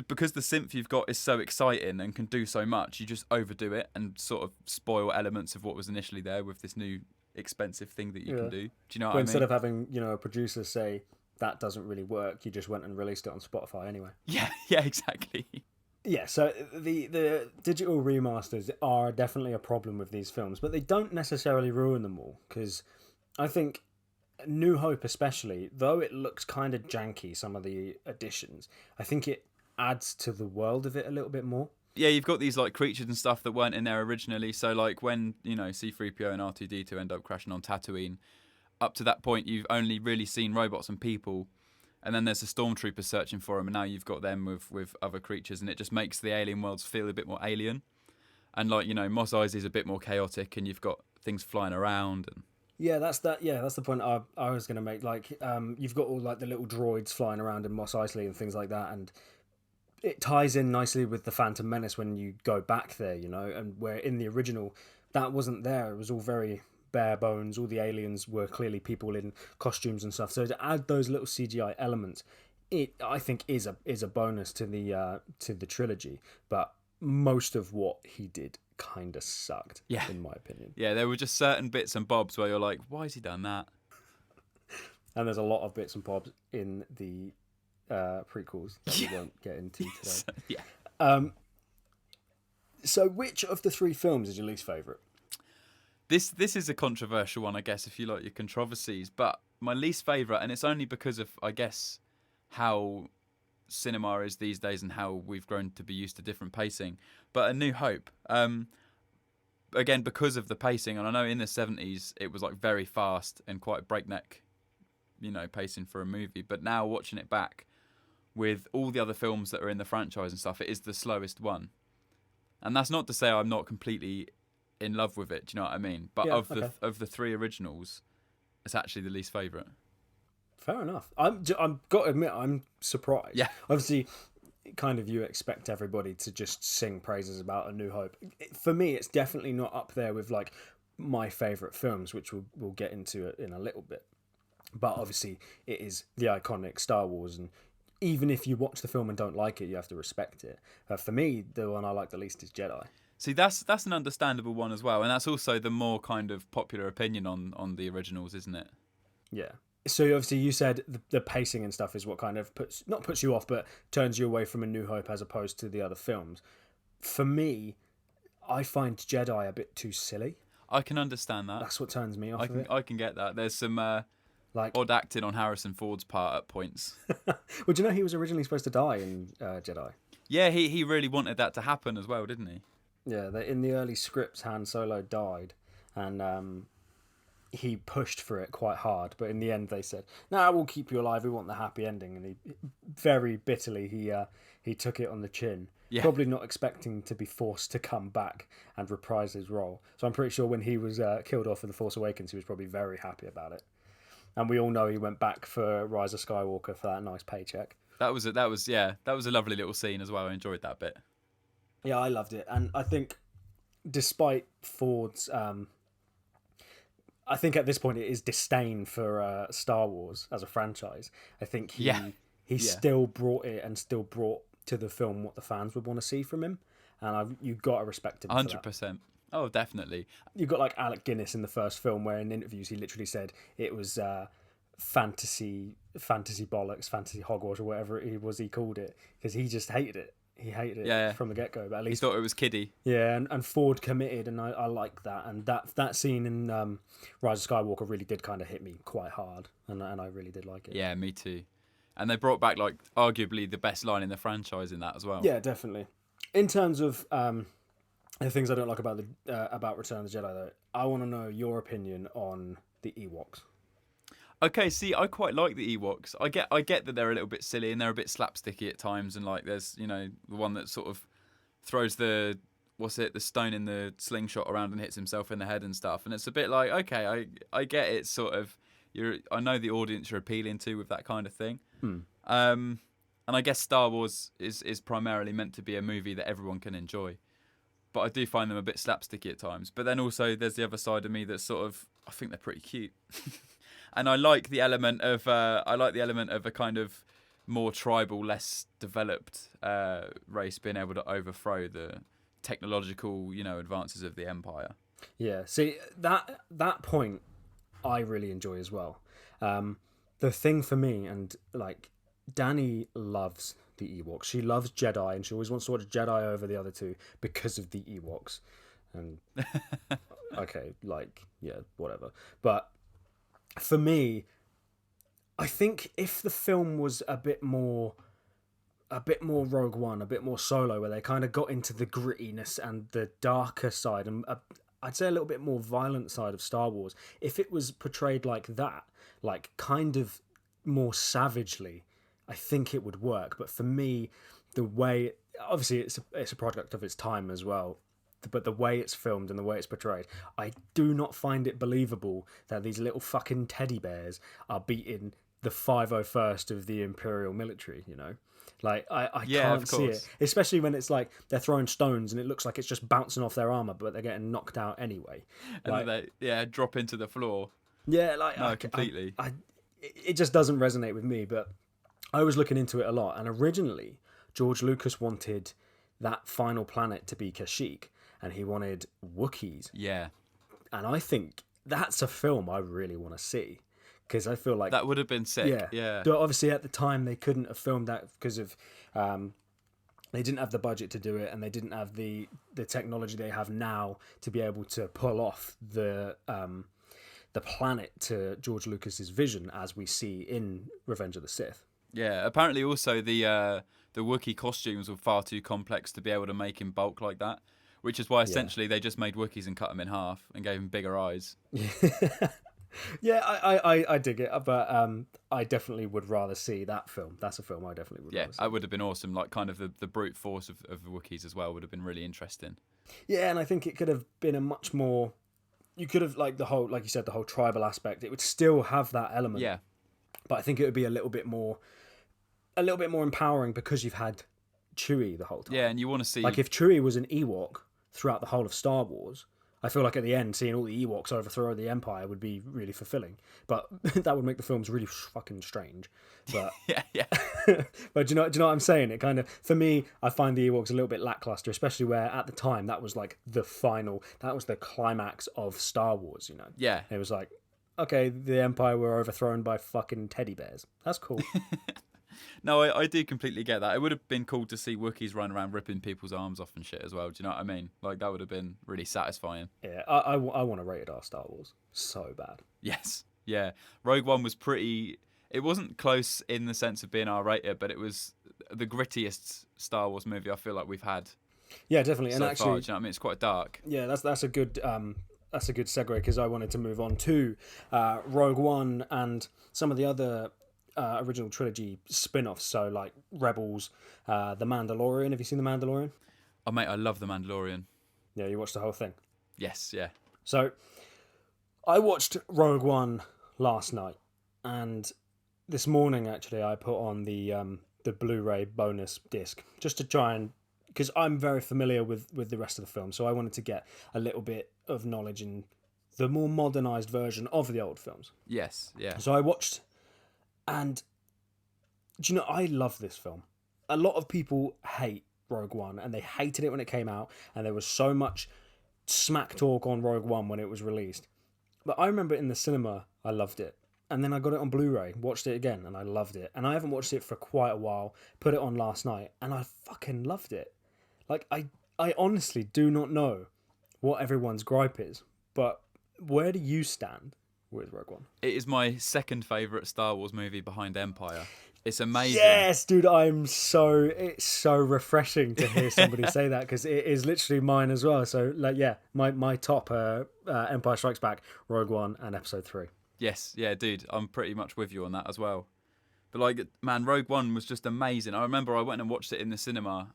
because the synth you've got is so exciting and can do so much, you just overdo it and sort of spoil elements of what was initially there with this new expensive thing that you can do. Do you know what I mean? Instead of having, a producer say that doesn't really work, you just went and released it on Spotify anyway. Yeah, exactly. Yeah, so the digital remasters are definitely a problem with these films, but they don't necessarily ruin them all, because I think New Hope especially, though it looks kind of janky, some of the additions, I think it adds to the world of it a little bit more. Yeah, you've got these like creatures and stuff that weren't in there originally, so like when, C-3PO and R2-D2 end up crashing on Tatooine, up to that point you've only really seen robots and people. And then there's the stormtroopers searching for him, and now you've got them with other creatures, and it just makes the alien worlds feel a bit more alien. And like, Mos Eisley is a bit more chaotic, and you've got things flying around. And yeah, that's the point I was going to make. Like, you've got all like the little droids flying around in Mos Eisley and things like that, and it ties in nicely with the Phantom Menace when you go back there, and where in the original that wasn't there. It was all very bare bones. All the aliens were clearly people in costumes and stuff. So to add those little CGI elements, I think is a bonus to the trilogy. But most of what he did kind of sucked, in my opinion. Yeah, there were just certain bits and bobs where you're like, why has he done that? And there's a lot of bits and bobs in the prequels that we won't get into today. So which of the 3 films is your least favourite? This is a controversial one, I guess, if you like your controversies. But my least favourite, and it's only because of, I guess, how cinema is these days and how we've grown to be used to different pacing. But A New Hope, again, because of the pacing, and I know in the 70s it was like very fast and quite breakneck, pacing for a movie. But now watching it back with all the other films that are in the franchise and stuff, it is the slowest one. And that's not to say I'm not completely in love with it. Do you know what I mean? But of the 3 originals, it's actually the least favourite. Fair enough. I'm got to admit, I'm surprised. Yeah. Obviously, kind of you expect everybody to just sing praises about A New Hope. For me, it's definitely not up there with like my favourite films, which we'll get into it in a little bit. But obviously, it is the iconic Star Wars, and even if you watch the film and don't like it, you have to respect it. For me, the one I like the least is Jedi. See, that's an understandable one as well, and that's also the more kind of popular opinion on the originals, isn't it? Yeah. So obviously you said the pacing and stuff is what kind of puts you off, but turns you away from A New Hope as opposed to the other films. For me, I find Jedi a bit too silly. I can understand that. That's what turns me off. I can get that. There's some odd acting on Harrison Ford's part at points. Well, do you know he was originally supposed to die in Jedi? Yeah, he really wanted that to happen as well, didn't he? Yeah, in the early scripts, Han Solo died, and he pushed for it quite hard. But in the end, they said, "No, we'll keep you alive. We want the happy ending." And he very bitterly he took it on the chin, probably not expecting to be forced to come back and reprise his role. So I'm pretty sure when he was killed off in The Force Awakens, he was probably very happy about it. And we all know he went back for Rise of Skywalker for that nice paycheck. That was a lovely little scene as well. I enjoyed that bit. Yeah, I loved it, and I think despite Ford's, I think at this point it is disdain for Star Wars as a franchise. I think he still brought it and still brought to the film what the fans would want to see from him, and you got to respect him. 100%. Oh, definitely. You got like Alec Guinness in the first film, where in interviews he literally said it was fantasy bollocks, fantasy hogwash, or whatever he called it, because he just hated it. He hated it from the get-go, but at least he thought it was kiddie. Yeah, and Ford committed, and I like that. And that scene in Rise of Skywalker really did kind of hit me quite hard, and I really did like it. Yeah, me too. And they brought back like arguably the best line in the franchise in that as well. Yeah, definitely. In terms of the things I don't like about Return of the Jedi, though, I want to know your opinion on the Ewoks. Okay, see, I quite like the Ewoks. I get that they're a little bit silly and they're a bit slapsticky at times, and like there's the one that sort of throws the stone in the slingshot around and hits himself in the head and stuff, and it's a bit like, okay, I get it, sort of. I know the audience you're appealing to with that kind of thing. And I guess Star Wars is primarily meant to be a movie that everyone can enjoy, but I do find them a bit slapsticky at times. But then also there's the other side of me that's sort of, I think they're pretty cute. And I like the element of a kind of more tribal, less developed race being able to overthrow the technological, advances of the Empire. Yeah, see that point I really enjoy as well. The thing for me, and like Dani loves the Ewoks. She loves Jedi, and she always wants to watch Jedi over the other two because of the Ewoks. And okay, like whatever, but. For me, I think if the film was a bit more Rogue One, a bit more Solo, where they kind of got into the grittiness and the darker side, and I'd say a little bit more violent side of Star Wars, if it was portrayed like that, like kind of more savagely, I think it would work. But for me, the way, obviously it's a product of its time as well, but the way it's filmed and the way it's portrayed, I do not find it believable that these little fucking teddy bears are beating the 501st of the Imperial military, Like I Yeah, of can't see it, course. especially when it's like they're throwing stones and it looks like it's just bouncing off their armor, but they're getting knocked out anyway. And then Like they drop into the floor. yeah, like No, completely. it just doesn't resonate with me. But I was looking into it a lot, and originally George Lucas wanted that final planet to be Kashyyyk, and he wanted Wookiees, Yeah, and I think that's a film I really want to see because I feel like that would have been sick. yeah, Yeah, but obviously at the time they couldn't have filmed that because of they didn't have the budget to do it, and they didn't have the technology they have now to be able to pull off the planet to George Lucas's vision as we see in Revenge of the Sith. yeah. Apparently, also the Wookiee costumes were far too complex to be able to make in bulk like that, which is why Yeah. essentially they just made Wookiees and cut them in half and gave them bigger eyes. Yeah, I dig it, but I definitely would rather see that film. That's a film I definitely would Yeah, rather see. that would have been awesome. Like kind of the brute force of the Wookiees as well would have been really interesting. Yeah, and I think it could have been a much more. You could have like the whole, like you said, the whole tribal aspect. It would still have that element, Yeah, but I think it would be a little bit more empowering because you've had Chewie the whole time. yeah, and you want to see Like if Chewie was an Ewok throughout the whole of Star Wars, I feel like at the end seeing all the Ewoks overthrow the Empire would be really fulfilling. But that would make the films really fucking strange. But yeah, yeah, but do you know what I'm saying? It kind of, for me, I find the Ewoks a little bit lackluster, especially where at the time that was like that was the climax of Star Wars. You know, yeah. it was like, okay, the Empire were overthrown by fucking teddy bears. That's cool. No, I do completely get that. It would have been cool to see Wookiees run around ripping people's arms off and shit as well. Do you know what I mean? Like that would have been really satisfying. Yeah, I want a rated R Star Wars so bad. Yes, yeah. Rogue One was pretty. It wasn't close in the sense of being R-rated, but it was the grittiest Star Wars movie I feel like we've had Yeah, definitely. And so actually, far. Do you know what I mean? It's quite dark. yeah, that's a good segue because I wanted to move on to Rogue One and some of the other original trilogy spin-offs. So like Rebels, The Mandalorian. Have you seen The Mandalorian? Oh mate, I love The Mandalorian. Yeah, you watched the whole thing. Yes, yeah. So I watched Rogue One last night, and this morning actually I put on the Blu-ray bonus disc just to try and, because I'm very familiar with the rest of the film, so I wanted to get a little bit of knowledge in the more modernized version of the old films. Yes, yeah. So I watched, and do you know, I love this film. A lot of people hate Rogue One, and they hated it when it came out, and there was so much smack talk on Rogue One when it was released. But I remember in the cinema, I loved it. And then I got it on Blu-ray, watched it again, and I loved it. And I haven't watched it for quite a while, put it on last night, and I fucking loved it. Like, I honestly do not know what everyone's gripe is, but where do you stand with Rogue One? It is my second favourite Star Wars movie behind Empire. It's amazing. Yes, dude, it's so refreshing to hear somebody say that, because it is literally mine as well. So, like, yeah, my top Empire Strikes Back, Rogue One, and Episode 3. Yes, yeah, dude, I'm pretty much with you on that as well. But like, man, Rogue One was just amazing. I remember I went and watched it in the cinema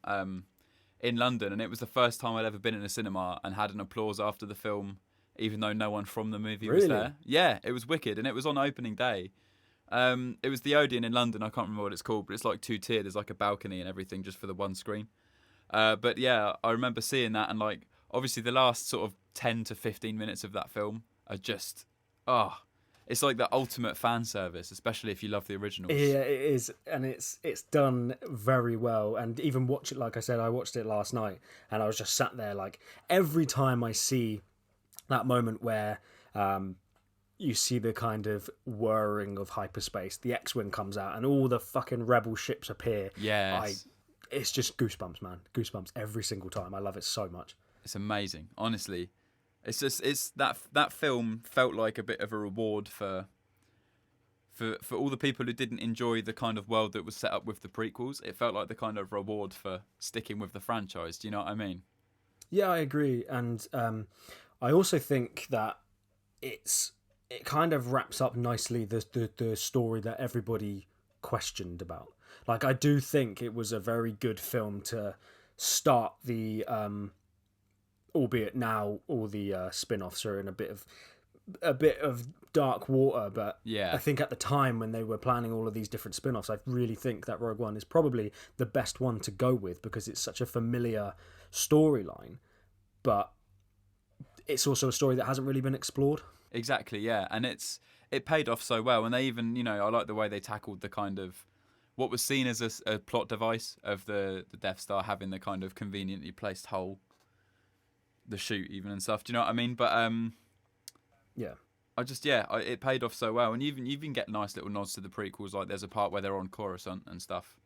in London, and it was the first time I'd ever been in a cinema and had an applause after the film, even though no one from the movie was there. Yeah, it was wicked, and it was on opening day. It was the Odeon in London. I can't remember what it's called, but it's like two-tiered. There's like a balcony and everything just for the one screen. But yeah, I remember seeing that, and like, obviously the last sort of 10 to 15 minutes of that film are just, it's like the ultimate fan service, especially if you love the originals. Yeah, it is, and it's done very well. And even watch it, like I said, I watched it last night, and I was just sat there like, every time I see that moment where you see the kind of whirring of hyperspace, the X-Wing comes out, and all the fucking rebel ships appear. Yes. It's just goosebumps, man. Goosebumps every single time. I love it so much. It's amazing, honestly. It's that film felt like a bit of a reward for all the people who didn't enjoy the kind of world that was set up with the prequels. It felt like the kind of reward for sticking with the franchise. Do you know what I mean? Yeah, I agree, and I also think that it kind of wraps up nicely the story that everybody questioned about. Like, I do think it was a very good film to start the albeit now all the spin-offs are in a bit of a bit of dark water, but I Yeah, think at the time when they were planning all of these different spin-offs, I really think that Rogue One is probably the best one to go with because it's such a familiar storyline, but it's also a story that hasn't really been explored. exactly. Yeah, and it paid off so well, and they even, I like the way they tackled the kind of what was seen as a plot device of the Death Star having the kind of conveniently placed hole, the chute even and stuff. Do you know what I mean? But Yeah. it paid off so well, and you even get nice little nods to the prequels. Like there's a part where they're on Coruscant and stuff.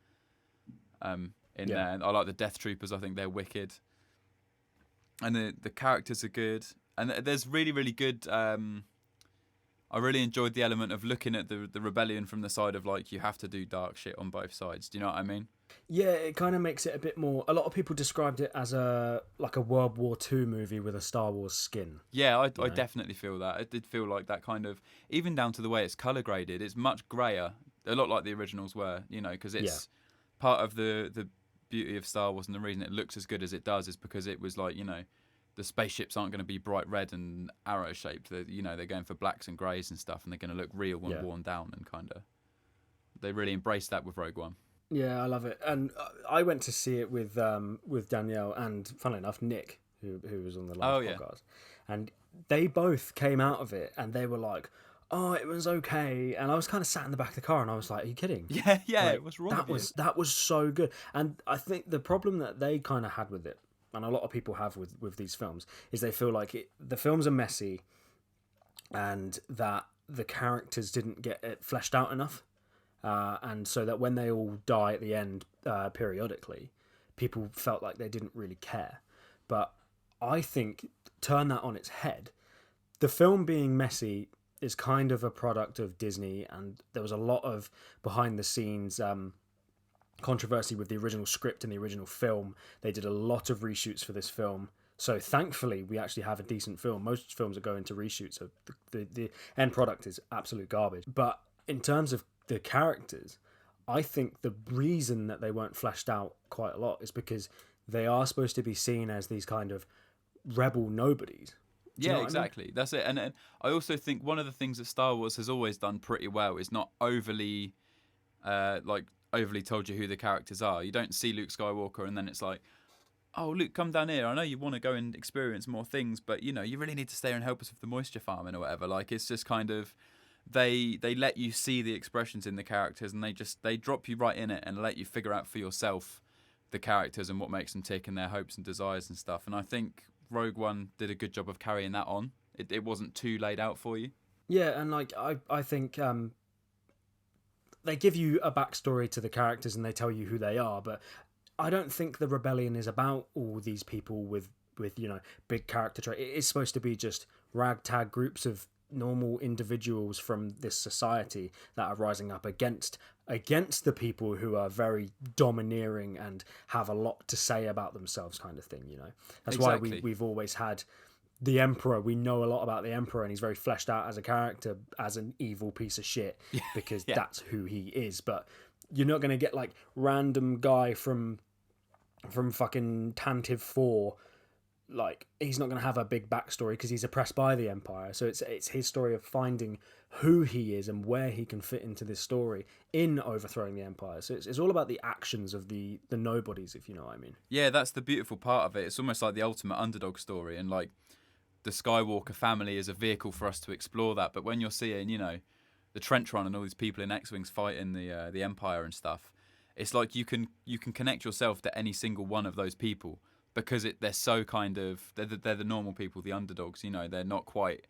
In Yeah. there, and I like the Death Troopers. I think they're wicked, and the characters are good, and there's really really good. I really enjoyed the element of looking at the rebellion from the side of like you have to do dark shit on both sides. Do you know what I mean? Yeah, it kind of makes it a bit more. A lot of people described it as a World War II movie with a Star Wars skin. Yeah, You I know? definitely feel that. It did feel like that kind of, even down to the way it's color graded. It's much grayer, a lot like the originals were. Because it's part of the beauty of Star Wars, and the reason it looks as good as it does is because it was like the spaceships aren't going to be bright red and arrow shaped. They're going for blacks and greys and stuff, and they're going to look real and worn down and kind of. They really embraced that with Rogue One. Yeah, I love it, and I went to see it with Danielle and, funnily enough, Nick, who was on the last podcast, and they both came out of it and they were like, "Oh, it was okay," and I was kind of sat in the back of the car and I was like, "Are you kidding?" Yeah, Like, it was wrong. that was so good, and I think the problem that they kind of had with it, and a lot of people have with these films, is they feel like the films are messy, and that the characters didn't get it fleshed out enough. And so that when they all die at the end periodically, people felt like they didn't really care. But I think, turn that on its head, the film being messy is kind of a product of Disney, and there was a lot of behind the scenes controversy with the original script and the original film. They did a lot of reshoots for this film. So thankfully, we actually have a decent film. Most films are going to reshoots, so the end product is absolute garbage. But in terms of the characters, I think the reason that they weren't fleshed out quite a lot is because they are supposed to be seen as these kind of rebel nobodies. Do you know what Exactly. I mean? That's it. And I also think one of the things that Star Wars has always done pretty well is not overly, overly told you who the characters are. You don't see Luke Skywalker and then it's like, oh, Luke, come down here. I know you want to go and experience more things, but you really need to stay and help us with the moisture farming or whatever. Like it's just kind of. They let you see the expressions in the characters, and they drop you right in it and let you figure out for yourself the characters and what makes them tick and their hopes and desires and stuff. And I think Rogue One did a good job of carrying that on. It wasn't too laid out for you. Yeah, and like I think they give you a backstory to the characters and they tell you who they are, but I don't think the rebellion is about all these people with big character traits. It is supposed to be just ragtag groups of normal individuals from this society that are rising up against the people who are very domineering and have a lot to say about themselves, kind of thing. That's Exactly. why we've always had the Emperor. We know a lot about the Emperor, and he's very fleshed out as a character, as an evil piece of shit, because that's who he is. But you're not going to get like random guy from fucking Tantive 4. Like, he's not going to have a big backstory because he's oppressed by the Empire. So it's his story of finding who he is and where he can fit into this story in overthrowing the Empire. So it's all about the actions of the nobodies, if you know what I mean. Yeah, that's the beautiful part of it. It's almost like the ultimate underdog story, and like the Skywalker family is a vehicle for us to explore that. But when you're seeing, the trench run and all these people in X-wings fighting the Empire and stuff, it's like you can connect yourself to any single one of those people. Because they're so kind of they're the normal people, the underdogs. They're not quite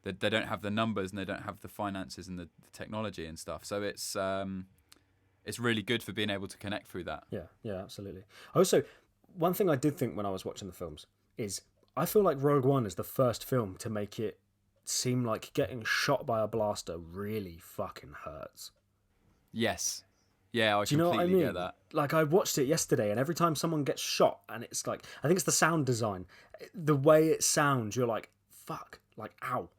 they don't have the numbers and they don't have the finances and the technology and stuff. So it's really good for being able to connect through that. Yeah, absolutely. Also, one thing I did think when I was watching the films is I feel like Rogue One is the first film to make it seem like getting shot by a blaster really fucking hurts. Yes. Yeah, I Do you know what I completely mean? get that. Like, I watched it yesterday, and every time someone gets shot, and it's like, I think it's the sound design, the way it sounds, you're like, fuck, like, ow.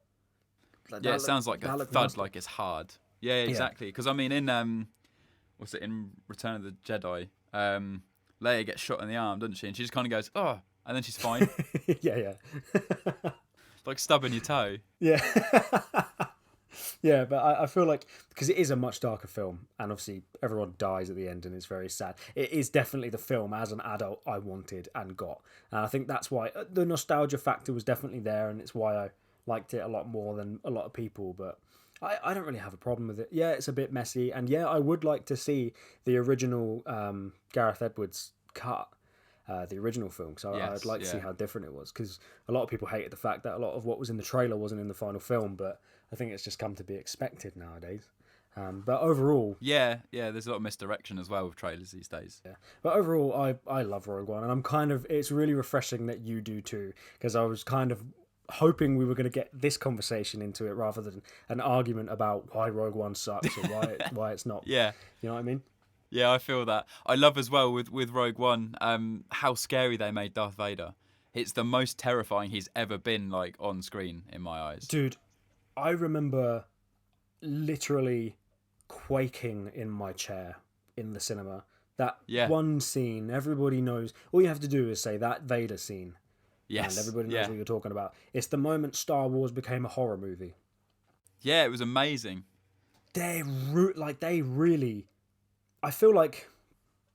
Like, Yeah, it sounds like a thud, nasty. like it's hard. Yeah, exactly. Because I mean, in in Return of the Jedi, Leia gets shot in the arm, doesn't she? And she just kind of goes, oh, and then she's fine. Yeah. like stubbing your toe. Yeah. Yeah, but I feel like, because it is a much darker film, and obviously everyone dies at the end and it's very sad, it is definitely the film as an adult I wanted and got. And I think that's why the nostalgia factor was definitely there, and it's why I liked it a lot more than a lot of people. But I don't really have a problem with it. Yeah, it's a bit messy, and yeah, I would like to see the original Gareth Edwards cut. The original film, so I'd like to see how different it was, because a lot of people hated the fact that a lot of what was in the trailer wasn't in the final film, but I think it's just come to be expected nowadays. But overall, there's a lot of misdirection as well with trailers these days. Yeah, but overall, I love Rogue One, and it's really refreshing that you do too, because I was kind of hoping we were going to get this conversation into it rather than an argument about why Rogue One sucks or why it's not. Yeah, you know what I mean? Yeah, I feel that. I love as well with Rogue One how scary they made Darth Vader. It's the most terrifying he's ever been, like, on screen in my eyes. Dude, I remember literally quaking in my chair in the cinema. That one scene, everybody knows. All you have to do is say that Vader scene. Yes. And everybody knows what you're talking about. It's the moment Star Wars became a horror movie. Yeah, it was amazing. They really... I feel like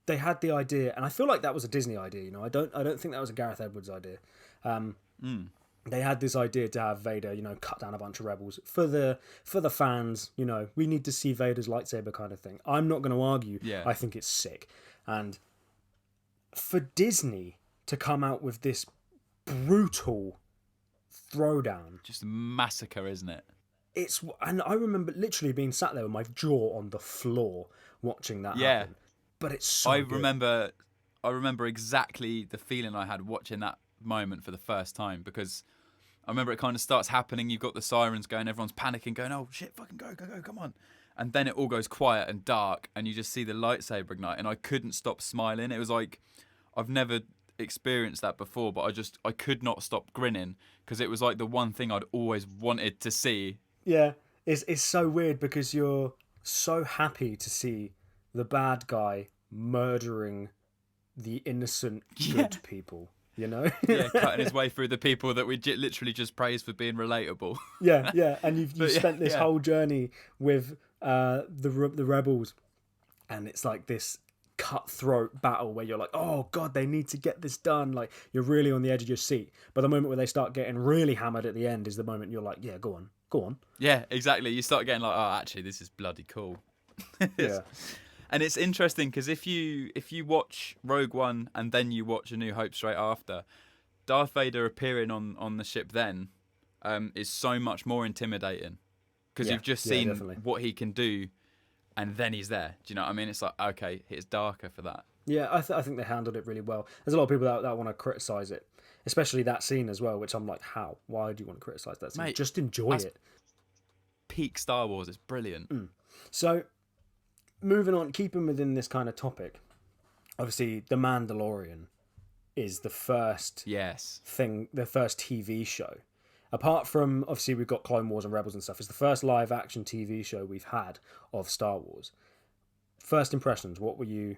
they had the idea, and I feel like that was a Disney idea. You know, I don't think that was a Gareth Edwards idea. They had this idea to have Vader, you know, cut down a bunch of rebels for the fans. You know, we need to see Vader's lightsaber kind of thing. I'm not going to argue. Yeah. I think it's sick, and for Disney to come out with this brutal throwdown, just a massacre, isn't it? And I remember literally being sat there with my jaw on the floor watching that happen. But it's so I good. remember exactly the feeling I had watching that moment for the first time, because I remember it kind of starts happening, you've got the sirens going, everyone's panicking, going, oh shit, fucking go, come on. And then it all goes quiet and dark, and you just see the lightsaber ignite, and I couldn't stop smiling. It was like, I've never experienced that before, but I could not stop grinning, because it was like the one thing I'd always wanted to see. Yeah, it's so weird, because you're so happy to see the bad guy murdering the innocent good people, you know? Yeah, cutting his way through the people that we literally just praised for being relatable. Yeah, and you've spent this whole journey with the rebels, and it's like this cutthroat battle where you're like, oh god, they need to get this done, like you're really on the edge of your seat. But the moment where they start getting really hammered at the end is the moment you're like, yeah, go on. Yeah, exactly. You start getting like, oh, actually, this is bloody cool. Yeah. And it's interesting because if you watch Rogue One and then you watch A New Hope straight after, Darth Vader appearing on the ship then is so much more intimidating, because you've just seen what he can do, and then he's there. Do you know what I mean? It's like, okay, it's darker for that. Yeah, I think they handled it really well. There's a lot of people that want to criticise it, especially that scene as well, which I'm like, how? Why do you want to criticise that scene? Mate, just enjoy it. Peak Star Wars. It's brilliant. So, moving on, keeping within this kind of topic, obviously, The Mandalorian is the first thing, the first TV show. Apart from, obviously, we've got Clone Wars and Rebels and stuff. It's the first live-action TV show we've had of Star Wars. First impressions, what were you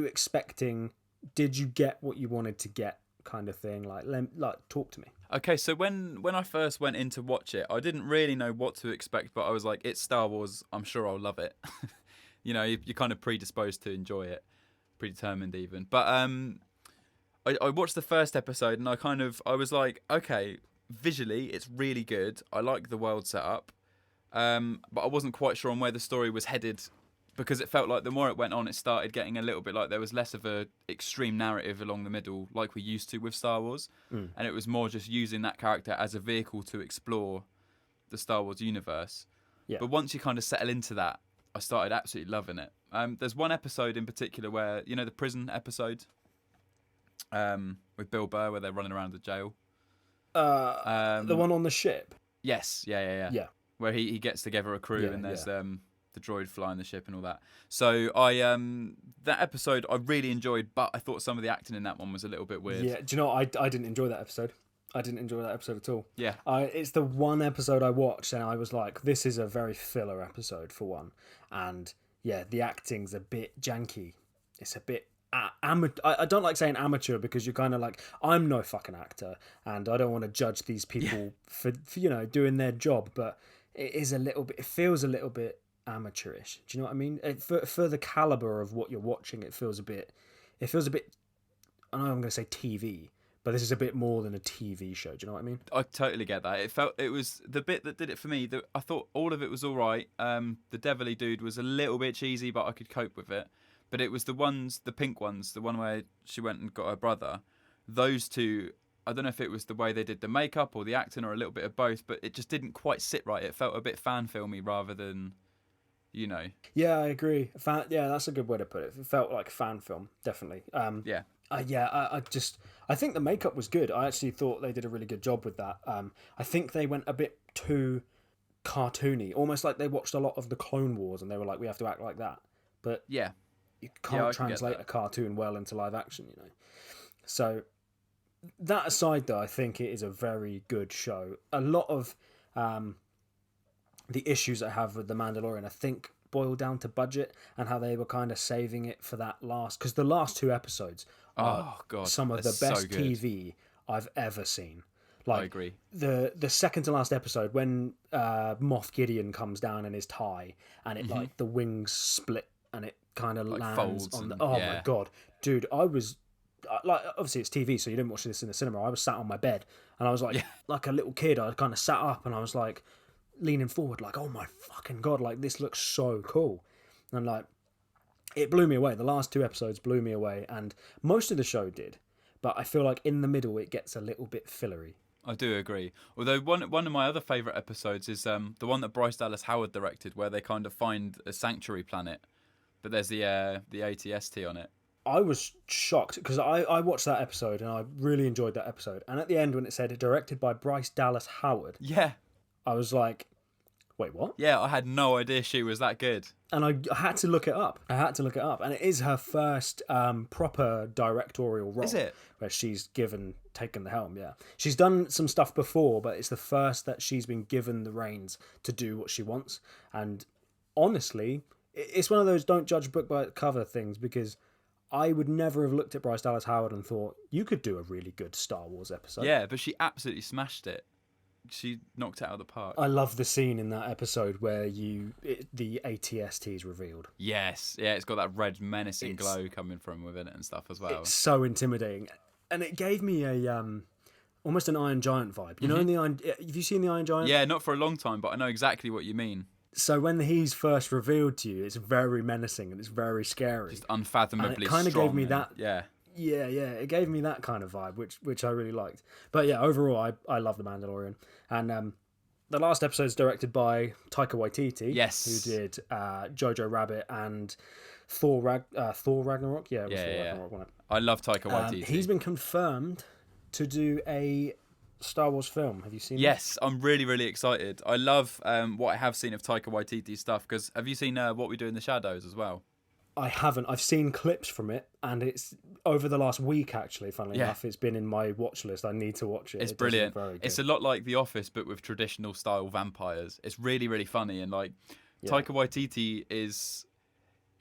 expecting? Did you get what you wanted to get, kind of thing? Like talk to me. Okay, so when I first went in to watch it, I didn't really know what to expect, but I was like, it's Star Wars, I'm sure I'll love it. You know, you're kind of predisposed to enjoy it, predetermined even. But I watched the first episode, and I was like, okay, visually it's really good. I like the world setup, but I wasn't quite sure on where the story was headed, because it felt like the more it went on, it started getting a little bit like there was less of a extreme narrative along the middle like we used to with Star Wars. And it was more just using that character as a vehicle to explore the Star Wars universe. Yeah. But once you kind of settle into that, I started absolutely loving it. There's one episode in particular where, you know, the prison episode with Bill Burr where they're running around the jail. The one on the ship? Yes, yeah. Where he gets together a crew and there's the droid flying the ship and all that. So that episode I really enjoyed, but I thought some of the acting in that one was a little bit weird. Yeah, do you know what? I didn't enjoy that episode. I didn't enjoy that episode at all. Yeah. It's the one episode I watched and I was like, this is a very filler episode for one. And yeah, the acting's a bit janky. It's a bit I don't like saying amateur because you're kind of like, I'm no fucking actor and I don't want to judge these people for doing their job, but it is a little bit, it feels a little bit amateurish. Do you know what I mean? For the caliber of what you're watching, it feels a bit, I know I'm going to say TV, but this is a bit more than a TV show. Do you know what I mean? I totally get that. It was the bit that did it for me. I thought all of it was all right. The Devilly dude was a little bit cheesy, but I could cope with it. But it was the pink ones, the one where she went and got her brother. Those two, I don't know if it was the way they did the makeup or the acting or a little bit of both, but it just didn't quite sit right. It felt a bit fan filmy rather than, Yeah, I agree. Yeah, that's a good way to put it. It felt like a fan film, definitely. Yeah. I think the makeup was good. I actually thought they did a really good job with that. I think they went a bit too cartoony, almost like they watched a lot of the Clone Wars and they were like, we have to act like that. But yeah, you can't translate a cartoon well into live action, So that aside, though, I think it is a very good show. A lot of the issues I have with The Mandalorian, I think, boil down to budget and how they were kind of saving it for that last, because the last 2 episodes are some of the best TV I've ever seen. Like, I agree. The second to last episode when Moff Gideon comes down in his tie and it like the wings split and it kind of lands on the. Oh my god, dude! I was like, obviously it's TV, so you didn't watch this in the cinema. I was sat on my bed and I was like, like a little kid. I kind of sat up and I was like leaning forward, like, oh my fucking god, like this looks so cool, and like it blew me away. The last 2 episodes blew me away, and most of the show did, but I feel like in the middle it gets a little bit fillery. I do agree. Although one of my other favourite episodes is the one that Bryce Dallas Howard directed, where they kind of find a sanctuary planet, but there's the ATST on it. I was shocked because I watched that episode and I really enjoyed that episode. And at the end, when it said directed by Bryce Dallas Howard, I was like, wait, what? Yeah, I had no idea she was that good. And I had to look it up. And it is her first proper directorial role. Is it? Where she's taken the helm, yeah. She's done some stuff before, but it's the first that she's been given the reins to do what she wants. And honestly, it's one of those don't judge book by cover things, because I would never have looked at Bryce Dallas Howard and thought, you could do a really good Star Wars episode. Yeah, but she absolutely smashed it. She knocked it out of the park. I love the scene in that episode where the ATST is revealed. Yes, yeah, it's got that red menacing glow coming from within it and stuff as well. It's so intimidating, and it gave me a almost an Iron Giant vibe. You know, have you seen the Iron Giant? Yeah, not for a long time, but I know exactly what you mean. So when he's first revealed to you, it's very menacing and it's very scary. Just unfathomably and it kind of strong. Gave me that. Yeah, it gave me that kind of vibe, which I really liked. But yeah, overall, I love The Mandalorian. And the last episode is directed by Taika Waititi. Yes. Who did Jojo Rabbit and Thor Ragnarok. Yeah, it was Thor Ragnarok, wasn't it? I love Taika Waititi. He's been confirmed to do a Star Wars film. Have you seen Yes, I'm really, really excited. I love what I have seen of Taika Waititi's stuff, because have you seen What We Do in the Shadows as well? I haven't. I've seen clips from it, and it's over the last week, actually, funnily enough. It's been in my watch list. I need to watch it. It's brilliant. It's a lot like The Office, but with traditional style vampires. It's really, really funny. And like Taika Waititi is...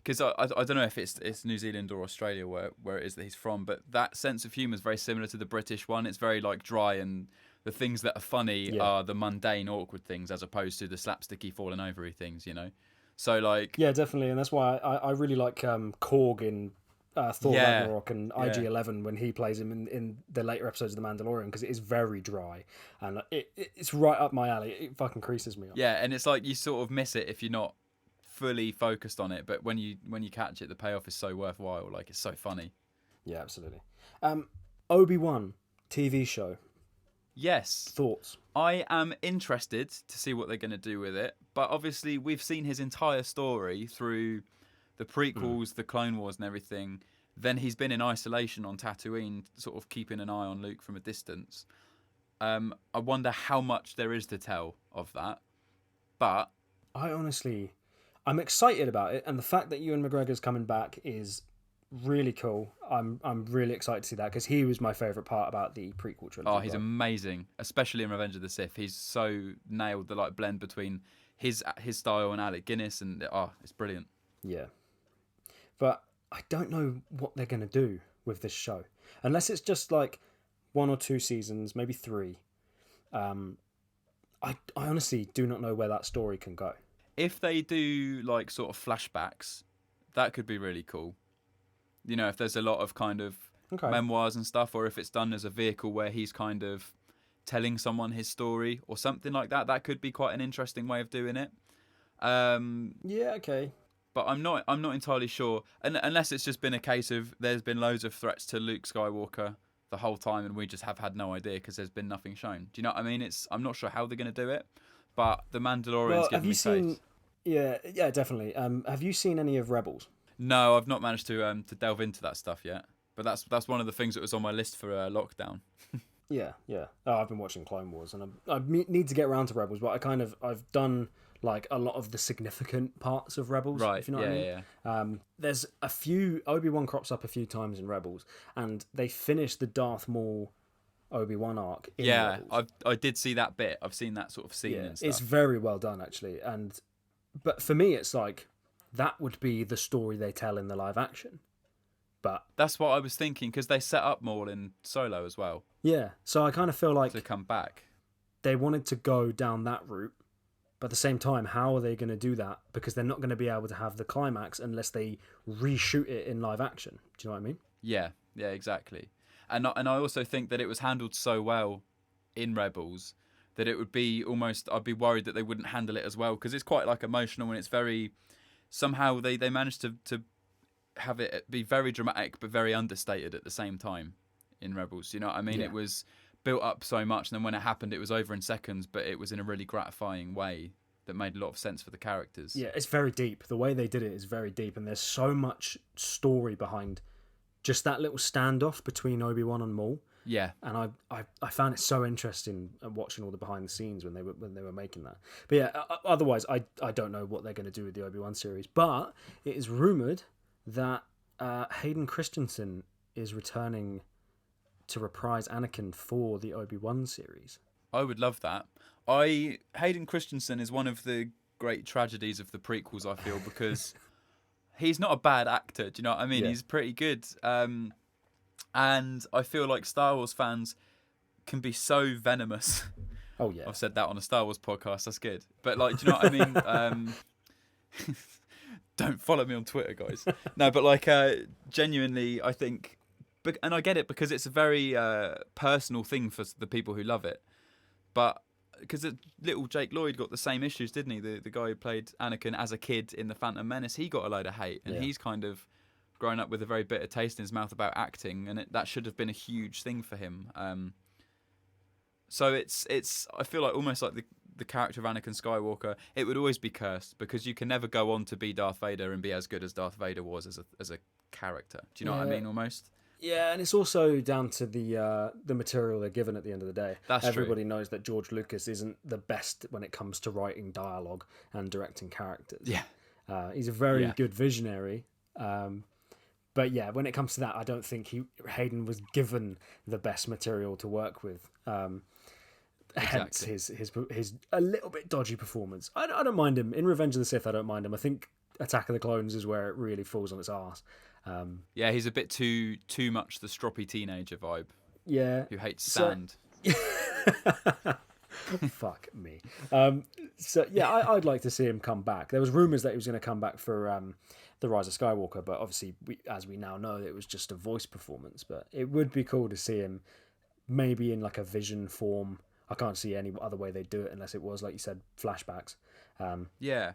Because I don't know if it's New Zealand or Australia where it is that he's from, but that sense of humour is very similar to the British one. It's very like dry, and the things that are funny are the mundane, awkward things, as opposed to the slapsticky, falling overy things, So like, yeah, definitely, and that's why I really like Korg in Thor Ragnarok and IG-11 when he plays him in the later episodes of The Mandalorian, because it is very dry and it's right up my alley. It fucking creases me up. Yeah, and it's like you sort of miss it if you're not fully focused on it, but when you catch it, the payoff is so worthwhile. Like, it's so funny. Yeah, absolutely. Obi-Wan TV show. Yes. Thoughts? I am interested to see what they're going to do with it, but obviously we've seen his entire story through the prequels, the Clone Wars and everything. Then he's been in isolation on Tatooine, sort of keeping an eye on Luke from a distance. I wonder how much there is to tell of that, but... I'm excited about it, and the fact that Ewan McGregor's coming back is really cool. I'm really excited to see that, because he was my favourite part about the prequel trilogy. Oh, he's amazing, especially in Revenge of the Sith. He's so nailed the like blend between his style and Alec Guinness, and it's brilliant. Yeah, but I don't know what they're going to do with this show. Unless it's just like 1 or 2 seasons, maybe 3. I honestly do not know where that story can go. If they do like sort of flashbacks, that could be really cool. You know, if there's a lot of kind of memoirs and stuff, or if it's done as a vehicle where he's kind of telling someone his story or something like that, that could be quite an interesting way of doing it. Yeah, okay. But I'm not entirely sure, unless it's just been a case of there's been loads of threats to Luke Skywalker the whole time, and we just have had no idea because there's been nothing shown. Do you know what I mean? I'm not sure how they're going to do it, but the Mandalorian's giving me faith. Yeah, definitely. Have you seen any of Rebels? No, I've not managed to delve into that stuff yet. But that's one of the things that was on my list for lockdown. Yeah. Oh, I've been watching Clone Wars, and I need to get around to Rebels, but I've done like a lot of the significant parts of Rebels. Right. If you know what I mean. Yeah. There's a few Obi-Wan crops up a few times in Rebels, and they finished the Darth Maul Obi-Wan arc. Rebels. I did see that bit. I've seen that sort of scene and stuff. It's very well done actually, but for me, it's like that would be the story they tell in the live action. But that's what I was thinking, because they set up Maul in Solo as well. Yeah, so I kind of feel like to come back, they wanted to go down that route, but at the same time, how are they going to do that? Because they're not going to be able to have the climax unless they reshoot it in live action. Do you know what I mean? Yeah, exactly. And I also think that it was handled so well in Rebels that it would be almost, I'd be worried that they wouldn't handle it as well, because it's quite like emotional, and it's very, somehow they managed to have it be very dramatic but very understated at the same time in Rebels. You know what I mean? Yeah. It was built up so much, and then when it happened, it was over in seconds, but it was in a really gratifying way that made a lot of sense for the characters. Yeah, it's very deep. The way they did it is very deep, and there's so much story behind just that little standoff between Obi-Wan and Maul. Yeah, and I found it so interesting watching all the behind the scenes when they were making that. But yeah, otherwise I don't know what they're going to do with the Obi-Wan series. But it is rumored that Hayden Christensen is returning to reprise Anakin for the Obi-Wan series. I would love that. Hayden Christensen is one of the great tragedies of the prequels, I feel, because he's not a bad actor. Do you know what I mean? Yeah. He's pretty good. And I feel like Star Wars fans can be so venomous. Oh, yeah. I've said that on a Star Wars podcast. That's good. But, like, do you know what I mean? Don't follow me on Twitter, guys. No, but, like, genuinely, I think... And I get it, because it's a very personal thing for the people who love it. But... because little Jake Lloyd got the same issues, didn't he? The guy who played Anakin as a kid in The Phantom Menace, he got a load of hate. And he's kind of grown up with a very bitter taste in his mouth about acting, and that should have been a huge thing for him. So it's I feel like almost like the character of Anakin Skywalker, it would always be cursed, because you can never go on to be Darth Vader and be as good as Darth Vader was as a character. Do you know what I mean, almost? Yeah, and it's also down to the material they're given at the end of the day. Everybody knows that George Lucas isn't the best when it comes to writing dialogue and directing characters. Yeah. He's a very good visionary. But yeah, when it comes to that, I don't think Hayden was given the best material to work with. Hence his a little bit dodgy performance. I don't mind him. In Revenge of the Sith, I don't mind him. I think Attack of the Clones is where it really falls on its arse. Yeah, he's a bit too much the stroppy teenager vibe. Yeah. Who hates sand. Fuck me. So yeah, I'd like to see him come back. There was rumours that he was going to come back for The Rise of Skywalker, but obviously, as we now know, it was just a voice performance. But it would be cool to see him maybe in like a vision form. I can't see any other way they'd do it unless it was, like you said, flashbacks. Yeah.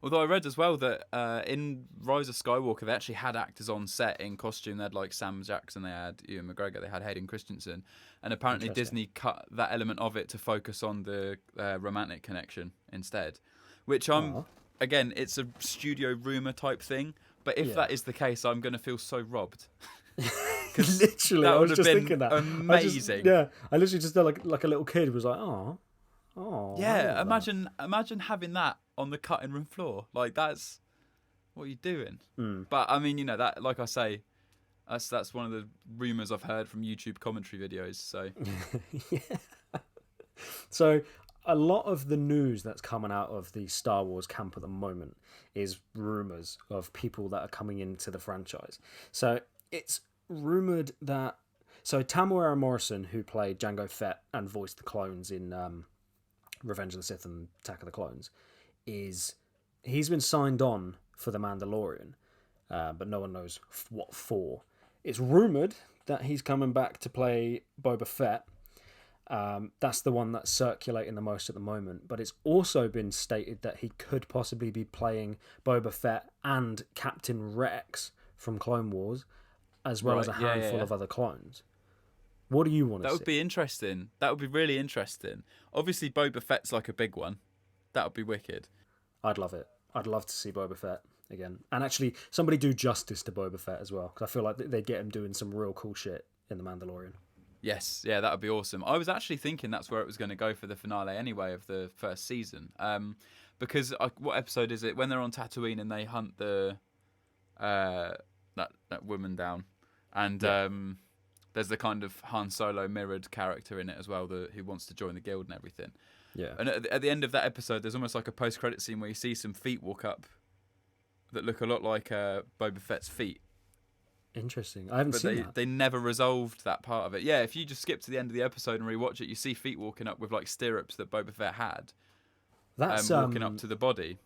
Although I read as well that in Rise of Skywalker, they actually had actors on set in costume. They had like Sam Jackson, they had Ewan McGregor, they had Hayden Christensen. And apparently Disney cut that element of it to focus on the romantic connection instead. Which again, it's a studio rumour type thing. But if that is the case, I'm going to feel so robbed. Literally, I was just thinking that. Amazing. I literally just felt like a little kid was like, oh. Yeah, imagine having that on the cutting room floor. Like, that's what are you doing? But I mean, you know, that, like I say, that's one of the rumours I've heard from YouTube commentary videos. So yeah. So a lot of the news that's coming out of the Star Wars camp at the moment is rumors of people that are coming into the franchise. So it's rumored that Tamuera Morrison, who played Jango Fett and voiced the clones in Revenge of the Sith and Attack of the Clones, he's been signed on for the Mandalorian, but no one knows what for. It's rumored that he's coming back to play Boba Fett. That's the one that's circulating the most at the moment, but it's also been stated that he could possibly be playing Boba Fett and Captain Rex from Clone Wars, as well as a handful of other clones. What do you want to see? That would be interesting. That would be really interesting. Obviously, Boba Fett's like a big one. That would be wicked. I'd love it. I'd love to see Boba Fett again. And actually, somebody do justice to Boba Fett as well, because I feel like they'd get him doing some real cool shit in The Mandalorian. Yes, yeah, that would be awesome. I was actually thinking that's where it was going to go for the finale anyway of the first season. Because what episode is it? When they're on Tatooine and they hunt the that woman down, and there's the kind of Han Solo mirrored character in it as well, who wants to join the guild and everything. Yeah. And at the end of that episode, there's almost like a post-credit scene where you see some feet walk up that look a lot like Boba Fett's feet. Interesting. I haven't seen that. They never resolved that part of it. Yeah, if you just skip to the end of the episode and rewatch it, you see feet walking up with like stirrups that Boba Fett had. That's walking up to the body.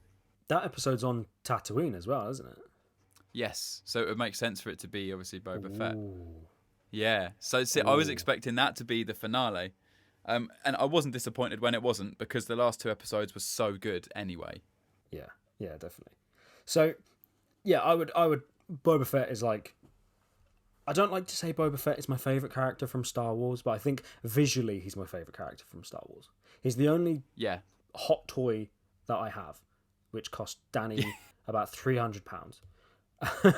That episode's on Tatooine as well, isn't it? Yes, so it would make sense for it to be obviously Boba Fett. Ooh. Yeah, so see, I was expecting that to be the finale, and I wasn't disappointed when it wasn't, because the last two episodes were so good anyway. Yeah, definitely. So, yeah, I would. Boba Fett is like. I don't like to say Boba Fett is my favourite character from Star Wars, but I think visually he's my favourite character from Star Wars. He's the only hot toy that I have, which cost Danny about £300.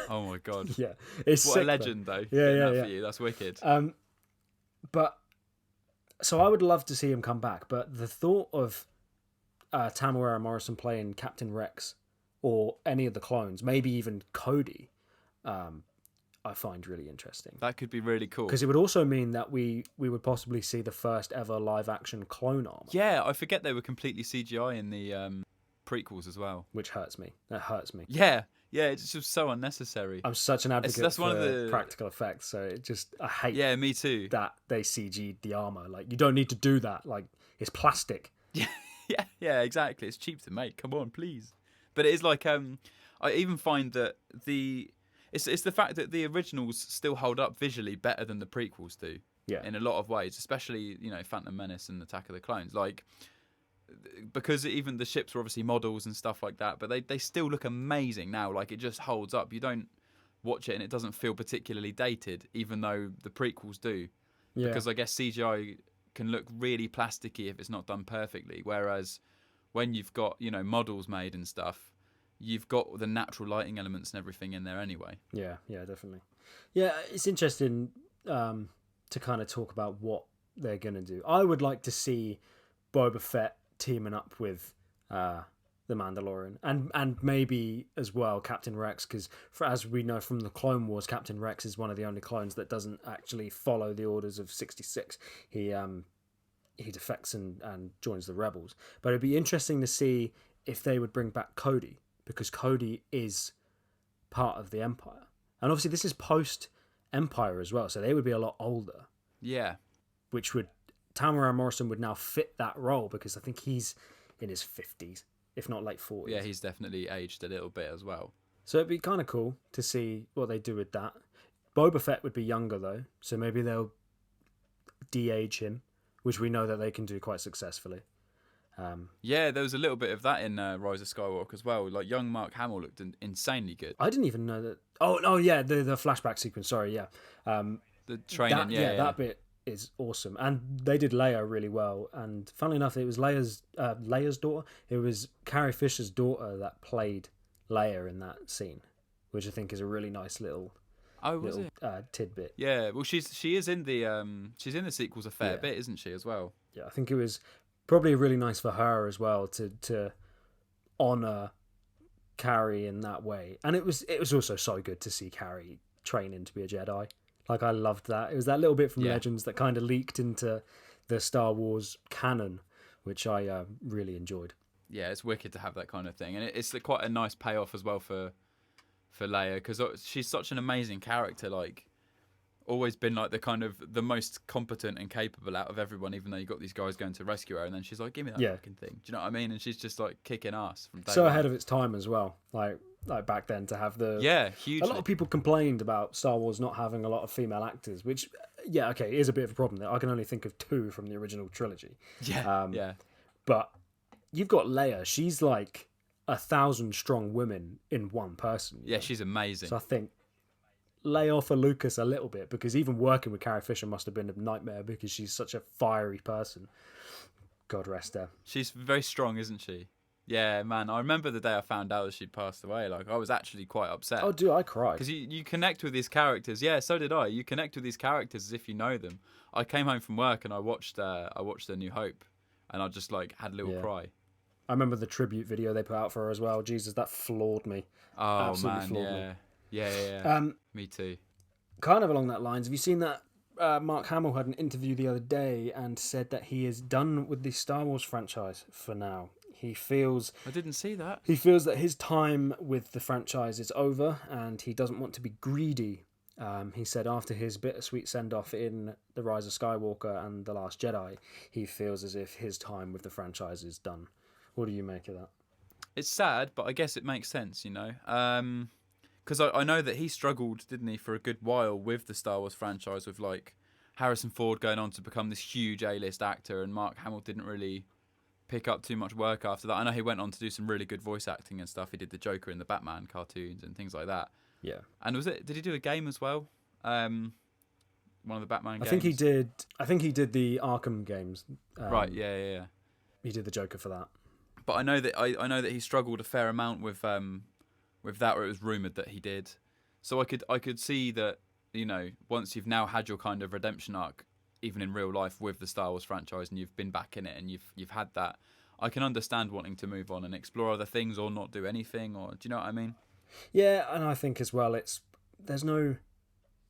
Oh my god! Yeah, it's what sick, a legend though. Yeah. For you, that's wicked. But so I would love to see him come back, but the thought of Tamuera Morrison playing Captain Rex or any of the clones, maybe even Cody, I find really interesting. That could be really cool. Because it would also mean that we would possibly see the first ever live action clone armor. Yeah, I forget they were completely CGI in the prequels as well. Which hurts me. That hurts me. Yeah, it's just so unnecessary. I'm such an advocate that's for one of the practical effects, so I hate me too. that they CG'd the armor. Like, you don't need to do that. Like, it's plastic. Yeah, exactly. It's cheap to make. Come on, please. But it is like I even find that it's the fact that the originals still hold up visually better than the prequels do. Yeah. In a lot of ways, especially Phantom Menace and Attack of the Clones, like, because even the ships were obviously models and stuff like that, but they still look amazing now. Like, it just holds up. You don't watch it and it doesn't feel particularly dated, even though the prequels do. Yeah. Because I guess CGI can look really plasticky if it's not done perfectly, whereas when you've got models made and stuff, you've got the natural lighting elements and everything in there anyway. Yeah, definitely. Yeah, it's interesting to kind of talk about what they're going to do. I would like to see Boba Fett teaming up with the Mandalorian and maybe as well Captain Rex, because as we know from the Clone Wars, Captain Rex is one of the only clones that doesn't actually follow the orders of 66. He defects and joins the rebels. But it'd be interesting to see if they would bring back Cody, because Cody is part of the Empire. And obviously this is post-Empire as well, so they would be a lot older. Yeah. Which Tamuera Morrison would now fit that role, because I think he's in his 50s, if not late 40s. Yeah, he's definitely aged a little bit as well. So it'd be kind of cool to see what they do with that. Boba Fett would be younger though, so maybe they'll de-age him, which we know that they can do quite successfully. Yeah, there was a little bit of that in Rise of Skywalker as well. Like, young Mark Hamill looked insanely good. I didn't even know that. Oh yeah, the flashback sequence. Sorry, yeah. The training, that bit is awesome, and they did Leia really well. And funnily enough, it was Leia's daughter. It was Carrie Fisher's daughter that played Leia in that scene, which I think is a really nice little tidbit. Yeah, well, she is in she's in the sequels a fair bit, isn't she, as well? Yeah, I think it was probably really nice for her as well to honour Carrie in that way. And it was also so good to see Carrie training to be a Jedi. Like, I loved that. It was that little bit from Legends that kind of leaked into the Star Wars canon which I really enjoyed. Yeah, it's wicked to have that kind of thing, and it's quite a nice payoff as well for Leia, because she's such an amazing character. Like, always been like the most competent and capable out of everyone, even though you got these guys going to rescue her, and then she's like, "Give me that fucking thing." Do you know what I mean? And she's just like kicking ass from day So one. ahead of its time as well. Like back then to have hugely. A lot of people complained about Star Wars not having a lot of female actors, which is a bit of a problem. I can only think of 2 from the original trilogy. Yeah. But you've got Leia. She's like 1,000 strong women in one person. Yeah, she's amazing. So I think lay off of Lucas a little bit, because even working with Carrie Fisher must have been a nightmare, because she's such a fiery person. God rest her. She's very strong, isn't she? Yeah, man. I remember the day I found out that she'd passed away. Like, I was actually quite upset. Oh, dude, I cried. Because you connect with these characters. Yeah, so did I. You connect with these characters as if you know them. I came home from work and I watched A New Hope, and I just like had a little cry. I remember the tribute video they put out for her as well. Jesus, that floored me. Oh, Absolutely man, floored me. Yeah. Me too. Kind of along that lines, have you seen that Mark Hamill had an interview the other day and said that he is done with the Star Wars franchise for now? He feels... I didn't see that. He feels that his time with the franchise is over, and he doesn't want to be greedy. He said after his bittersweet send-off in The Rise of Skywalker and The Last Jedi, he feels as if his time with the franchise is done. What do you make of that? It's sad, but I guess it makes sense, you know? Because I know that he struggled, didn't he, for a good while with the Star Wars franchise, with like Harrison Ford going on to become this huge A-list actor, and Mark Hamill didn't really pick up too much work after that. I know he went on to do some really good voice acting and stuff. He did the Joker in the Batman cartoons and things like that. Yeah. And did he do a game as well? One of the Batman games? I think he did the Arkham games. Right, yeah. He did the Joker for that. But I know that he struggled a fair amount with that, or it was rumoured that he did. So I could see that, you know, once you've now had your kind of redemption arc, even in real life with the Star Wars franchise, and you've been back in it and you've had that, I can understand wanting to move on and explore other things or not do anything, or do you know what I mean? Yeah, and I think as well there's no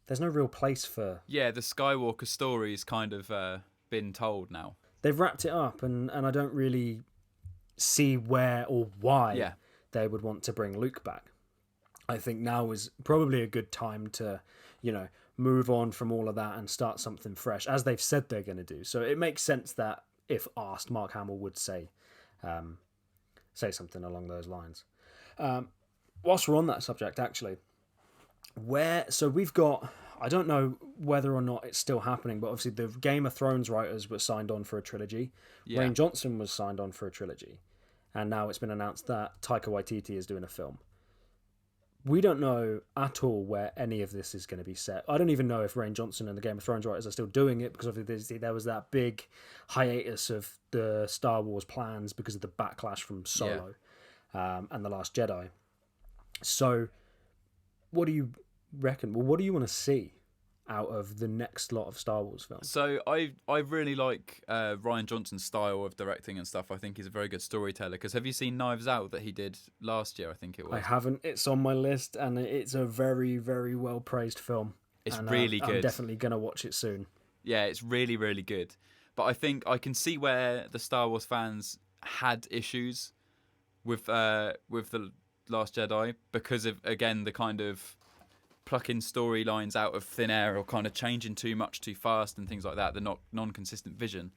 real place for... Yeah, the Skywalker story's kind of been told now. They've wrapped it up, and I don't really see where or why they would want to bring Luke back. I think now is probably a good time to, you know, move on from all of that and start something fresh, as they've said they're going to do. So it makes sense that, if asked, Mark Hamill would say something along those lines. Whilst we're on that subject, actually, we've got... I don't know whether or not it's still happening, but obviously the Game of Thrones writers were signed on for a trilogy. Yeah. Rian Johnson was signed on for a trilogy. And now it's been announced that Taika Waititi is doing a film. We don't know at all where any of this is going to be set. I don't even know if Rian Johnson and the Game of Thrones writers are still doing it, because obviously there was that big hiatus of the Star Wars plans because of the backlash from Solo and The Last Jedi. So what do you reckon? Well, what do you want to see out of the next lot of Star Wars films? So I really like Rian Johnson's style of directing and stuff. I think he's a very good storyteller. Because have you seen Knives Out that he did last year? I think it was. I haven't. It's on my list, and it's a very, very well praised film. It's really good. I'm definitely gonna watch it soon. Yeah, it's really, really good. But I think I can see where the Star Wars fans had issues with the Last Jedi, because of, again, the kind of plucking storylines out of thin air, or kind of changing too much too fast and things like that, the non-consistent vision.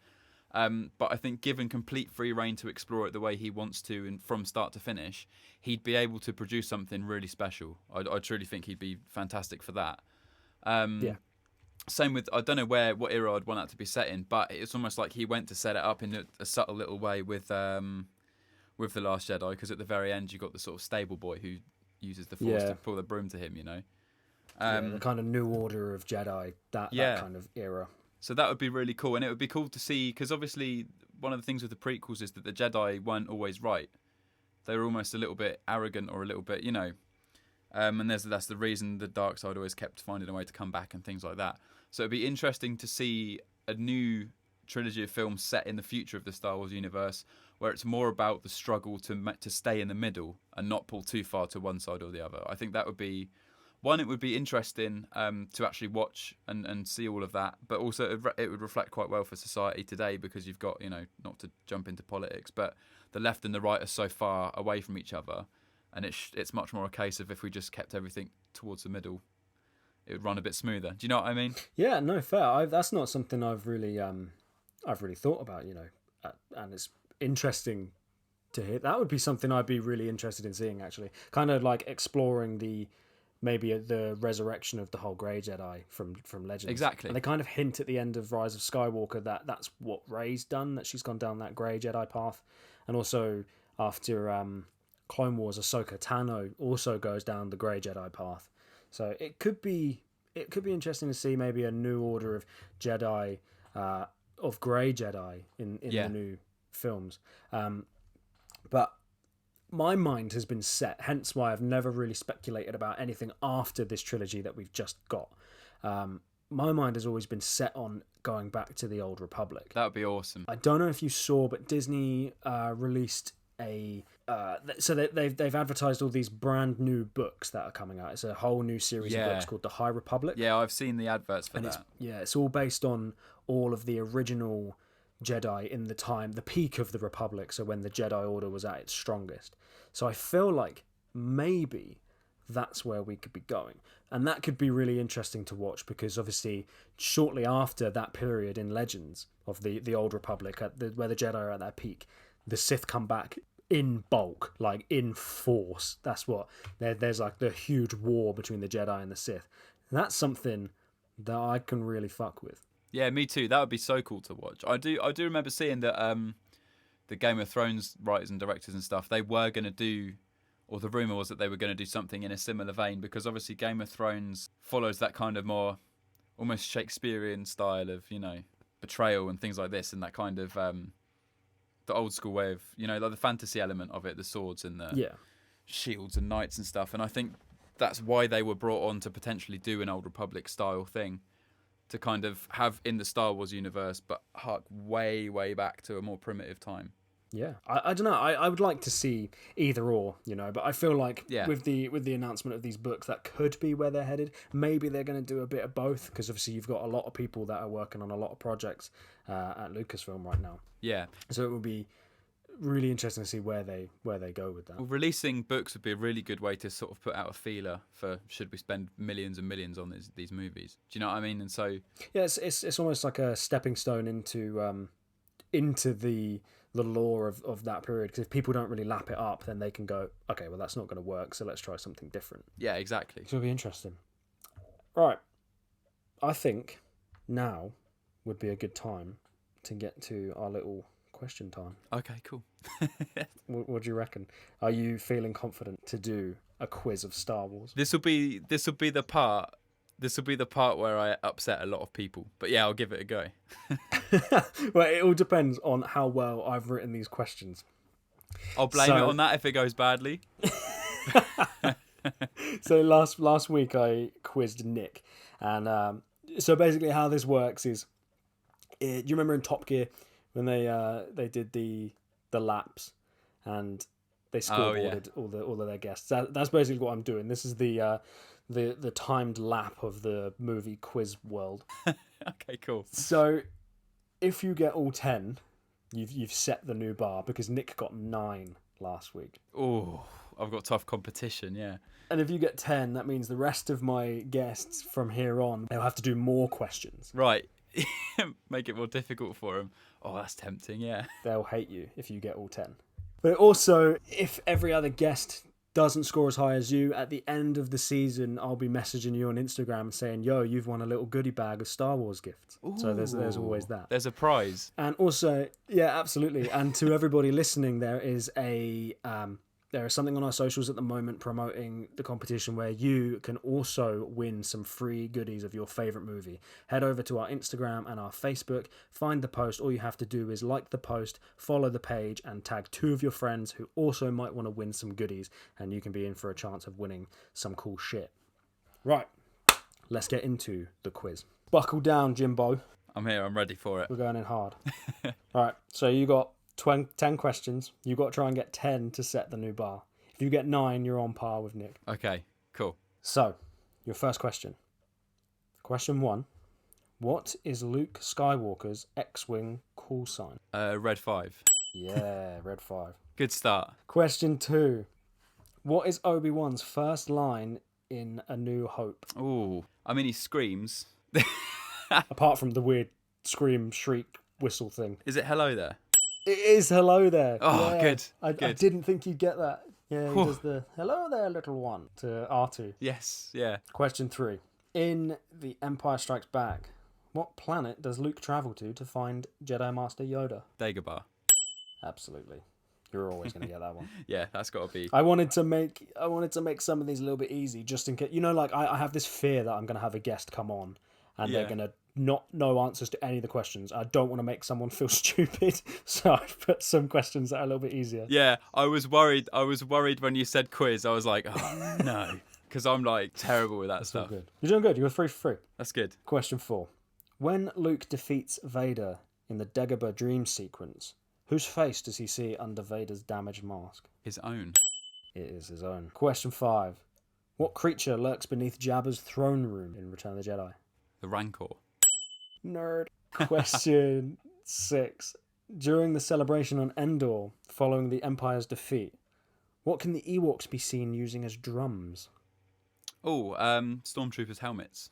But I think given complete free reign to explore it the way he wants to, and from start to finish, he'd be able to produce something really special. I truly think he'd be fantastic for that. Same with, I don't know what era I'd want that to be set in, but it's almost like he went to set it up in a subtle little way with The Last Jedi, because at the very end you got the sort of stable boy who uses the Force to pull the broom to him, you know. The kind of new order of Jedi, that kind of era. So that would be really cool, and it would be cool to see, because obviously one of the things with the prequels is that the Jedi weren't always right. They were almost a little bit arrogant, or a little bit, you know. And that's the reason the dark side always kept finding a way to come back and things like that. So it'd be interesting to see a new trilogy of films set in the future of the Star Wars universe, where it's more about the struggle to stay in the middle and not pull too far to one side or the other. I think that would be one, it would be interesting to actually watch and see all of that, but also it would reflect quite well for society today, because you've got, not to jump into politics, but the left and the right are so far away from each other, and it's much more a case of if we just kept everything towards the middle, it would run a bit smoother. Do you know what I mean? Yeah, no, fair. That's not something I've really thought about, and it's interesting to hear. That would be something I'd be really interested in seeing, actually. Kind of like exploring maybe the resurrection of the whole Grey Jedi from Legends. Exactly. And they kind of hint at the end of Rise of Skywalker that that's what Rey's done, that she's gone down that Grey Jedi path. And also after Clone Wars, Ahsoka Tano also goes down the Grey Jedi path. So it could be interesting to see maybe a new order of Jedi, of Grey Jedi in the new films. But my mind has been set, hence why I've never really speculated about anything after this trilogy that we've just got. My mind has always been set on going back to the Old Republic. That would be awesome. I don't know if you saw, but Disney released so they've advertised all these brand new books that are coming out. It's a whole new series of books called The High Republic. Yeah, I've seen the adverts for that. It's all based on all of the original Jedi in the peak of the Republic, so when the Jedi Order was at its strongest. So I feel like maybe that's where we could be going. And that could be really interesting to watch, because obviously shortly after that period in Legends of the Old Republic, where the Jedi are at their peak, the Sith come back in bulk, like in force. That's what there's like the huge war between the Jedi and the Sith. And that's something that I can really fuck with. Yeah, me too. That would be so cool to watch. I do remember seeing that the Game of Thrones writers and directors and stuff, they were going to do, or the rumour was that they were going to do something in a similar vein, because obviously Game of Thrones follows that kind of more almost Shakespearean style of, betrayal and things like this, and that kind of the old school way of, like the fantasy element of it, the swords and the shields and knights and stuff. And I think that's why they were brought on to potentially do an Old Republic style thing, to kind of have in the Star Wars universe, but hark way, way back to a more primitive time. Yeah, I don't know. I would like to see either or, but I feel like with the announcement of these books, that could be where they're headed. Maybe they're going to do a bit of both, because obviously you've got a lot of people that are working on a lot of projects at Lucasfilm right now. Yeah. So it would be really interesting to see where they go with that. Well, releasing books would be a really good way to sort of put out a feeler for, should we spend millions and millions on these movies? Do you know what I mean? And so it's almost like a stepping stone into the lore of that period, because if people don't really lap it up, then they can go, okay, well, that's not going to work, so let's try something different. Yeah, exactly. So it'll be interesting. Right, I think now would be a good time to get to our little question time. Okay, cool. What do you reckon? Are you feeling confident to do a quiz of Star Wars? This will be the part where I upset a lot of people. But yeah, I'll give it a go. Well, it all depends on how well I've written these questions. I'll blame it on that if it goes badly. So last week I quizzed Nick, and so basically how this works is, do you remember in Top Gear when they did the laps and they scoreboarded all of their guests? That's basically what I'm doing. This is the timed lap of the movie quiz world. Okay, cool. So if you get all 10, you've set the new bar, because Nick got 9 last week. Oh, I've got tough competition, yeah. And if you get 10, that means the rest of my guests from here on, they'll have to do more questions. Right. Make it more difficult for them. Oh, that's tempting, yeah. They'll hate you if you get all 10. But also, if every other guest doesn't score as high as you, at the end of the season, I'll be messaging you on Instagram saying, yo, you've won a little goodie bag of Star Wars gifts. Ooh, so there's always that. There's a prize. And also, yeah, absolutely. And to everybody listening, there is something on our socials at the moment promoting the competition where you can also win some free goodies of your favourite movie. Head over to our Instagram and our Facebook, find the post. All you have to do is like the post, follow the page, and tag 2 of your friends who also might want to win some goodies, and you can be in for a chance of winning some cool shit. Right, let's get into the quiz. Buckle down, Jimbo. I'm here, I'm ready for it. We're going in hard. Alright, so you got 10 questions. You've got to try and get 10 to set the new bar. If you get 9, you're on par with Nick. Okay, cool. So, Your first question. Question 1. What is Luke Skywalker's X-Wing call sign? Red 5. Yeah, Red 5. Good start. Question 2. What is Obi-Wan's first line in A New Hope? Ooh. I mean, he screams. Apart from the weird scream, shriek, whistle thing. Is it hello there? It is hello there. Oh, yeah. good. I didn't think you'd get that. Yeah, he does the hello there, little one to R2. Yes, yeah. Question 3. In The Empire Strikes Back, what planet does Luke travel to find Jedi Master Yoda? Dagobah. Absolutely. You're always going to get that one. Yeah, that's got to be. I wanted to make some of these a little bit easy, just in case. You know, like I have this fear that I'm going to have a guest come on, and they're going to not know answers to any of the questions. I don't want to make someone feel stupid, so I've put some questions that are a little bit easier. Yeah, I was worried when you said quiz. I was like, oh no, because I'm like terrible with that stuff. Good. You're doing good. You're 3 for 3. That's good. Question 4. When Luke defeats Vader in the Dagobah dream sequence, whose face does he see under Vader's damaged mask? His own. It is his own. Question 5. What creature lurks beneath Jabba's throne room in Return of the Jedi? The Rancor. Nerd. Question 6. During the celebration on Endor, following the Empire's defeat, what can the Ewoks be seen using as drums? Oh, Stormtroopers' helmets.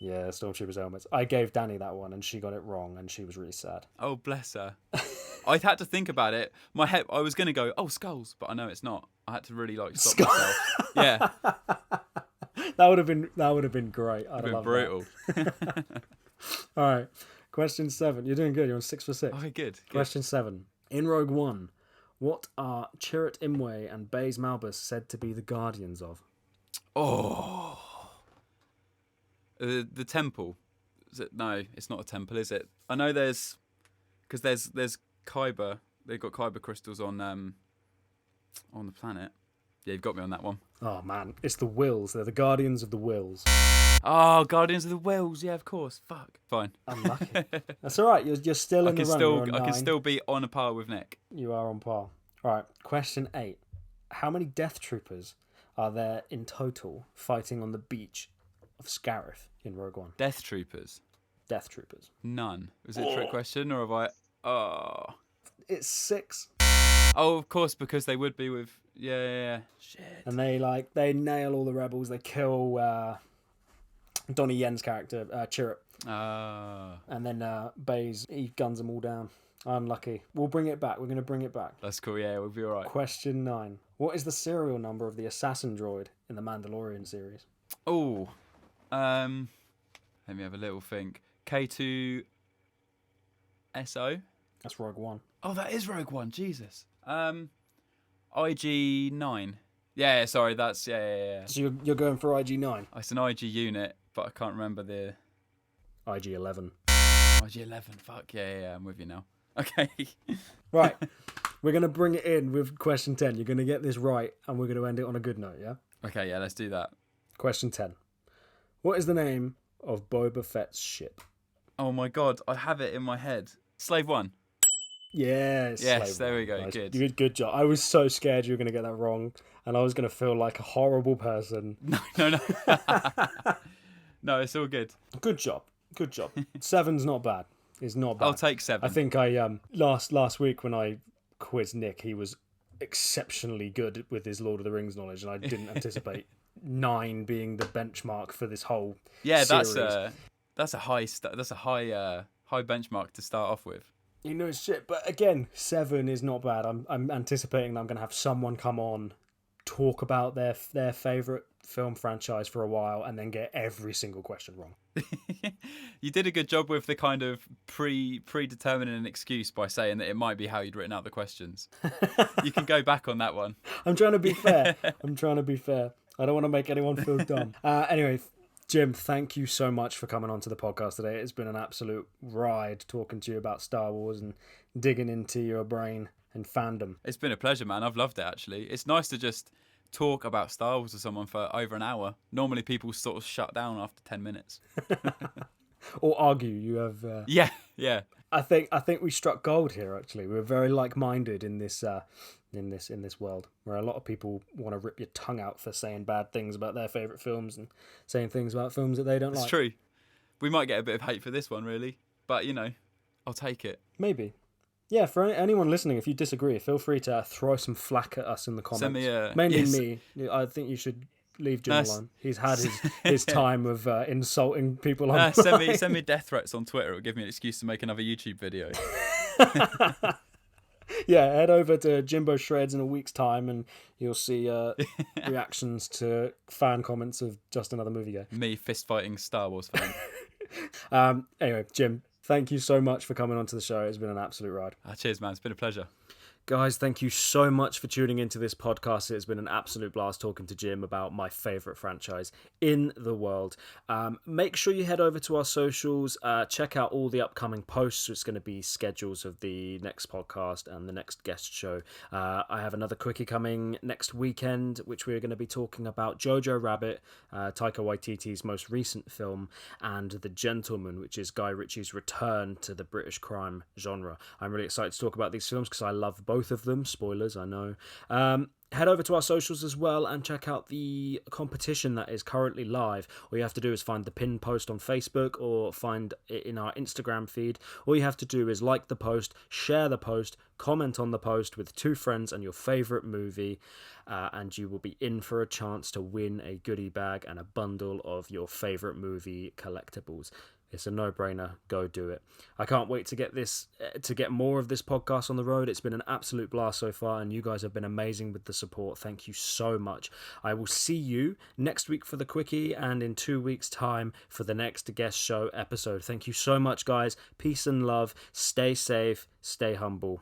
Yeah, Stormtroopers' helmets. I gave Danny that one, and she got it wrong, and she was really sad. Oh, bless her. I had to think about it. My head, I was going to go, oh, skulls, but I know it's not. I had to really stop myself. Yeah. That would have been great. I'd It'd have been brutal. All right. Question 7. You're doing good. You're on 6 for 6. Okay, good. Question 7. In Rogue One, what are Chirrut Imwe and Baze Malbus said to be the guardians of? Oh. The temple. Is it? No, it's not a temple, is it? I know there's Kyber. They've got Kyber crystals on the planet. Yeah, you've got me on that one. Oh man, it's the Wills. They're the guardians of the Wills. Oh, Guardians of the Wills. Yeah, of course. Fuck. Fine. Unlucky. That's all right. You're still in the run. I can still be on a par with Nick. You are on par. All right. Question 8. How many Death Troopers are there in total fighting on the beach of Scarif in Rogue One? Death Troopers. Death Troopers. None. Was it a trick question or have I? Oh. It's 6. Oh, of course, because they would be with. Yeah. Shit. And they nail all the rebels. They kill Donnie Yen's character, Chirrut. And then Baze, he guns them all down. Unlucky. We'll bring it back. We're going to bring it back. That's cool. Yeah, we'll be all right. Question 9. What is the serial number of the assassin droid in the Mandalorian series? Oh. Let me have a little think. K2SO? That's Rogue One. Oh, that is Rogue One. Jesus. IG9. Yeah, sorry, that's yeah. So you're going for IG9? It's an IG unit, but I can't remember the IG11. IG11. Fuck yeah, I'm with you now. Okay. Right. We're going to bring it in with question 10. You're going to get this right, and we're going to end it on a good note, yeah? Okay, yeah, let's do that. Question 10. What is the name of Boba Fett's ship? Oh my god, I have it in my head. Slave 1. Yes. There we go. Nice. Good. Good job. I was so scared you were going to get that wrong, and I was going to feel like a horrible person. No. No, it's all good. Good job. 7's not bad. It's not bad. I'll take 7. I think I last week when I quizzed Nick, he was exceptionally good with his Lord of the Rings knowledge, and I didn't anticipate 9 being the benchmark for this whole series. That's a high benchmark to start off with. You know shit, but again, 7 is not bad. I'm anticipating that I'm going to have someone come on, talk about their favourite film franchise for a while, and then get every single question wrong. You did a good job with the kind of predetermining an excuse by saying that it might be how you'd written out the questions. You can go back on that one. I'm trying to be fair. I don't want to make anyone feel dumb. Anyway, Jim, thank you so much for coming on to the podcast today. It's been an absolute ride talking to you about Star Wars and digging into your brain and fandom. It's been a pleasure, man. I've loved it, actually. It's nice to just talk about Star Wars to someone for over an hour. Normally people sort of shut down after 10 minutes. Or argue. You have... Yeah, Yeah. I think we struck gold here. Actually, we're very like-minded in this world, where a lot of people want to rip your tongue out for saying bad things about their favorite films and saying things about films that they don't It's like. true. We might get a bit of hate for this one, really, but I'll take it. Maybe. Yeah, for anyone listening, if you disagree, feel free to throw some flack at us in the comments. Send me Mainly yes. me. I think you should leave Jim No, alone. He's had his time of insulting people on. Send me death threats on Twitter. It'll give me an excuse to make another YouTube video. Yeah, head over to Jimbo Shreds in a week's time, and you'll see reactions to fan comments of just another movie guy. Me fist fighting Star Wars fan. Anyway, Jim, thank you so much for coming onto the show. It's been an absolute ride. Cheers, man. It's been a pleasure. Guys, thank you so much for tuning into this podcast. It's been an absolute blast talking to Jim about my favourite franchise in the world. Make sure you head over to our socials, check out all the upcoming posts. It's going to be schedules of the next podcast and the next guest show. I have another quickie coming next weekend, which we're going to be talking about Jojo Rabbit, Taika Waititi's most recent film, and The Gentleman, which is Guy Ritchie's return to the British crime genre. I'm really excited to talk about these films because I love both of them. Spoilers, I know. Head over to our socials as well and check out the competition that is currently live. All you have to do is find the pinned post on Facebook or find it in our Instagram feed. All you have to do is like the post, share the post, comment on the post with 2 friends and your favourite movie, and you will be in for a chance to win a goodie bag and a bundle of your favourite movie collectibles. It's a no-brainer. Go do it. I can't wait to get more of this podcast on the road. It's been an absolute blast so far, and you guys have been amazing with the support. Thank you so much. I will see you next week for the quickie and in 2 weeks' time for the next guest show episode. Thank you so much, guys. Peace and love. Stay safe. Stay humble.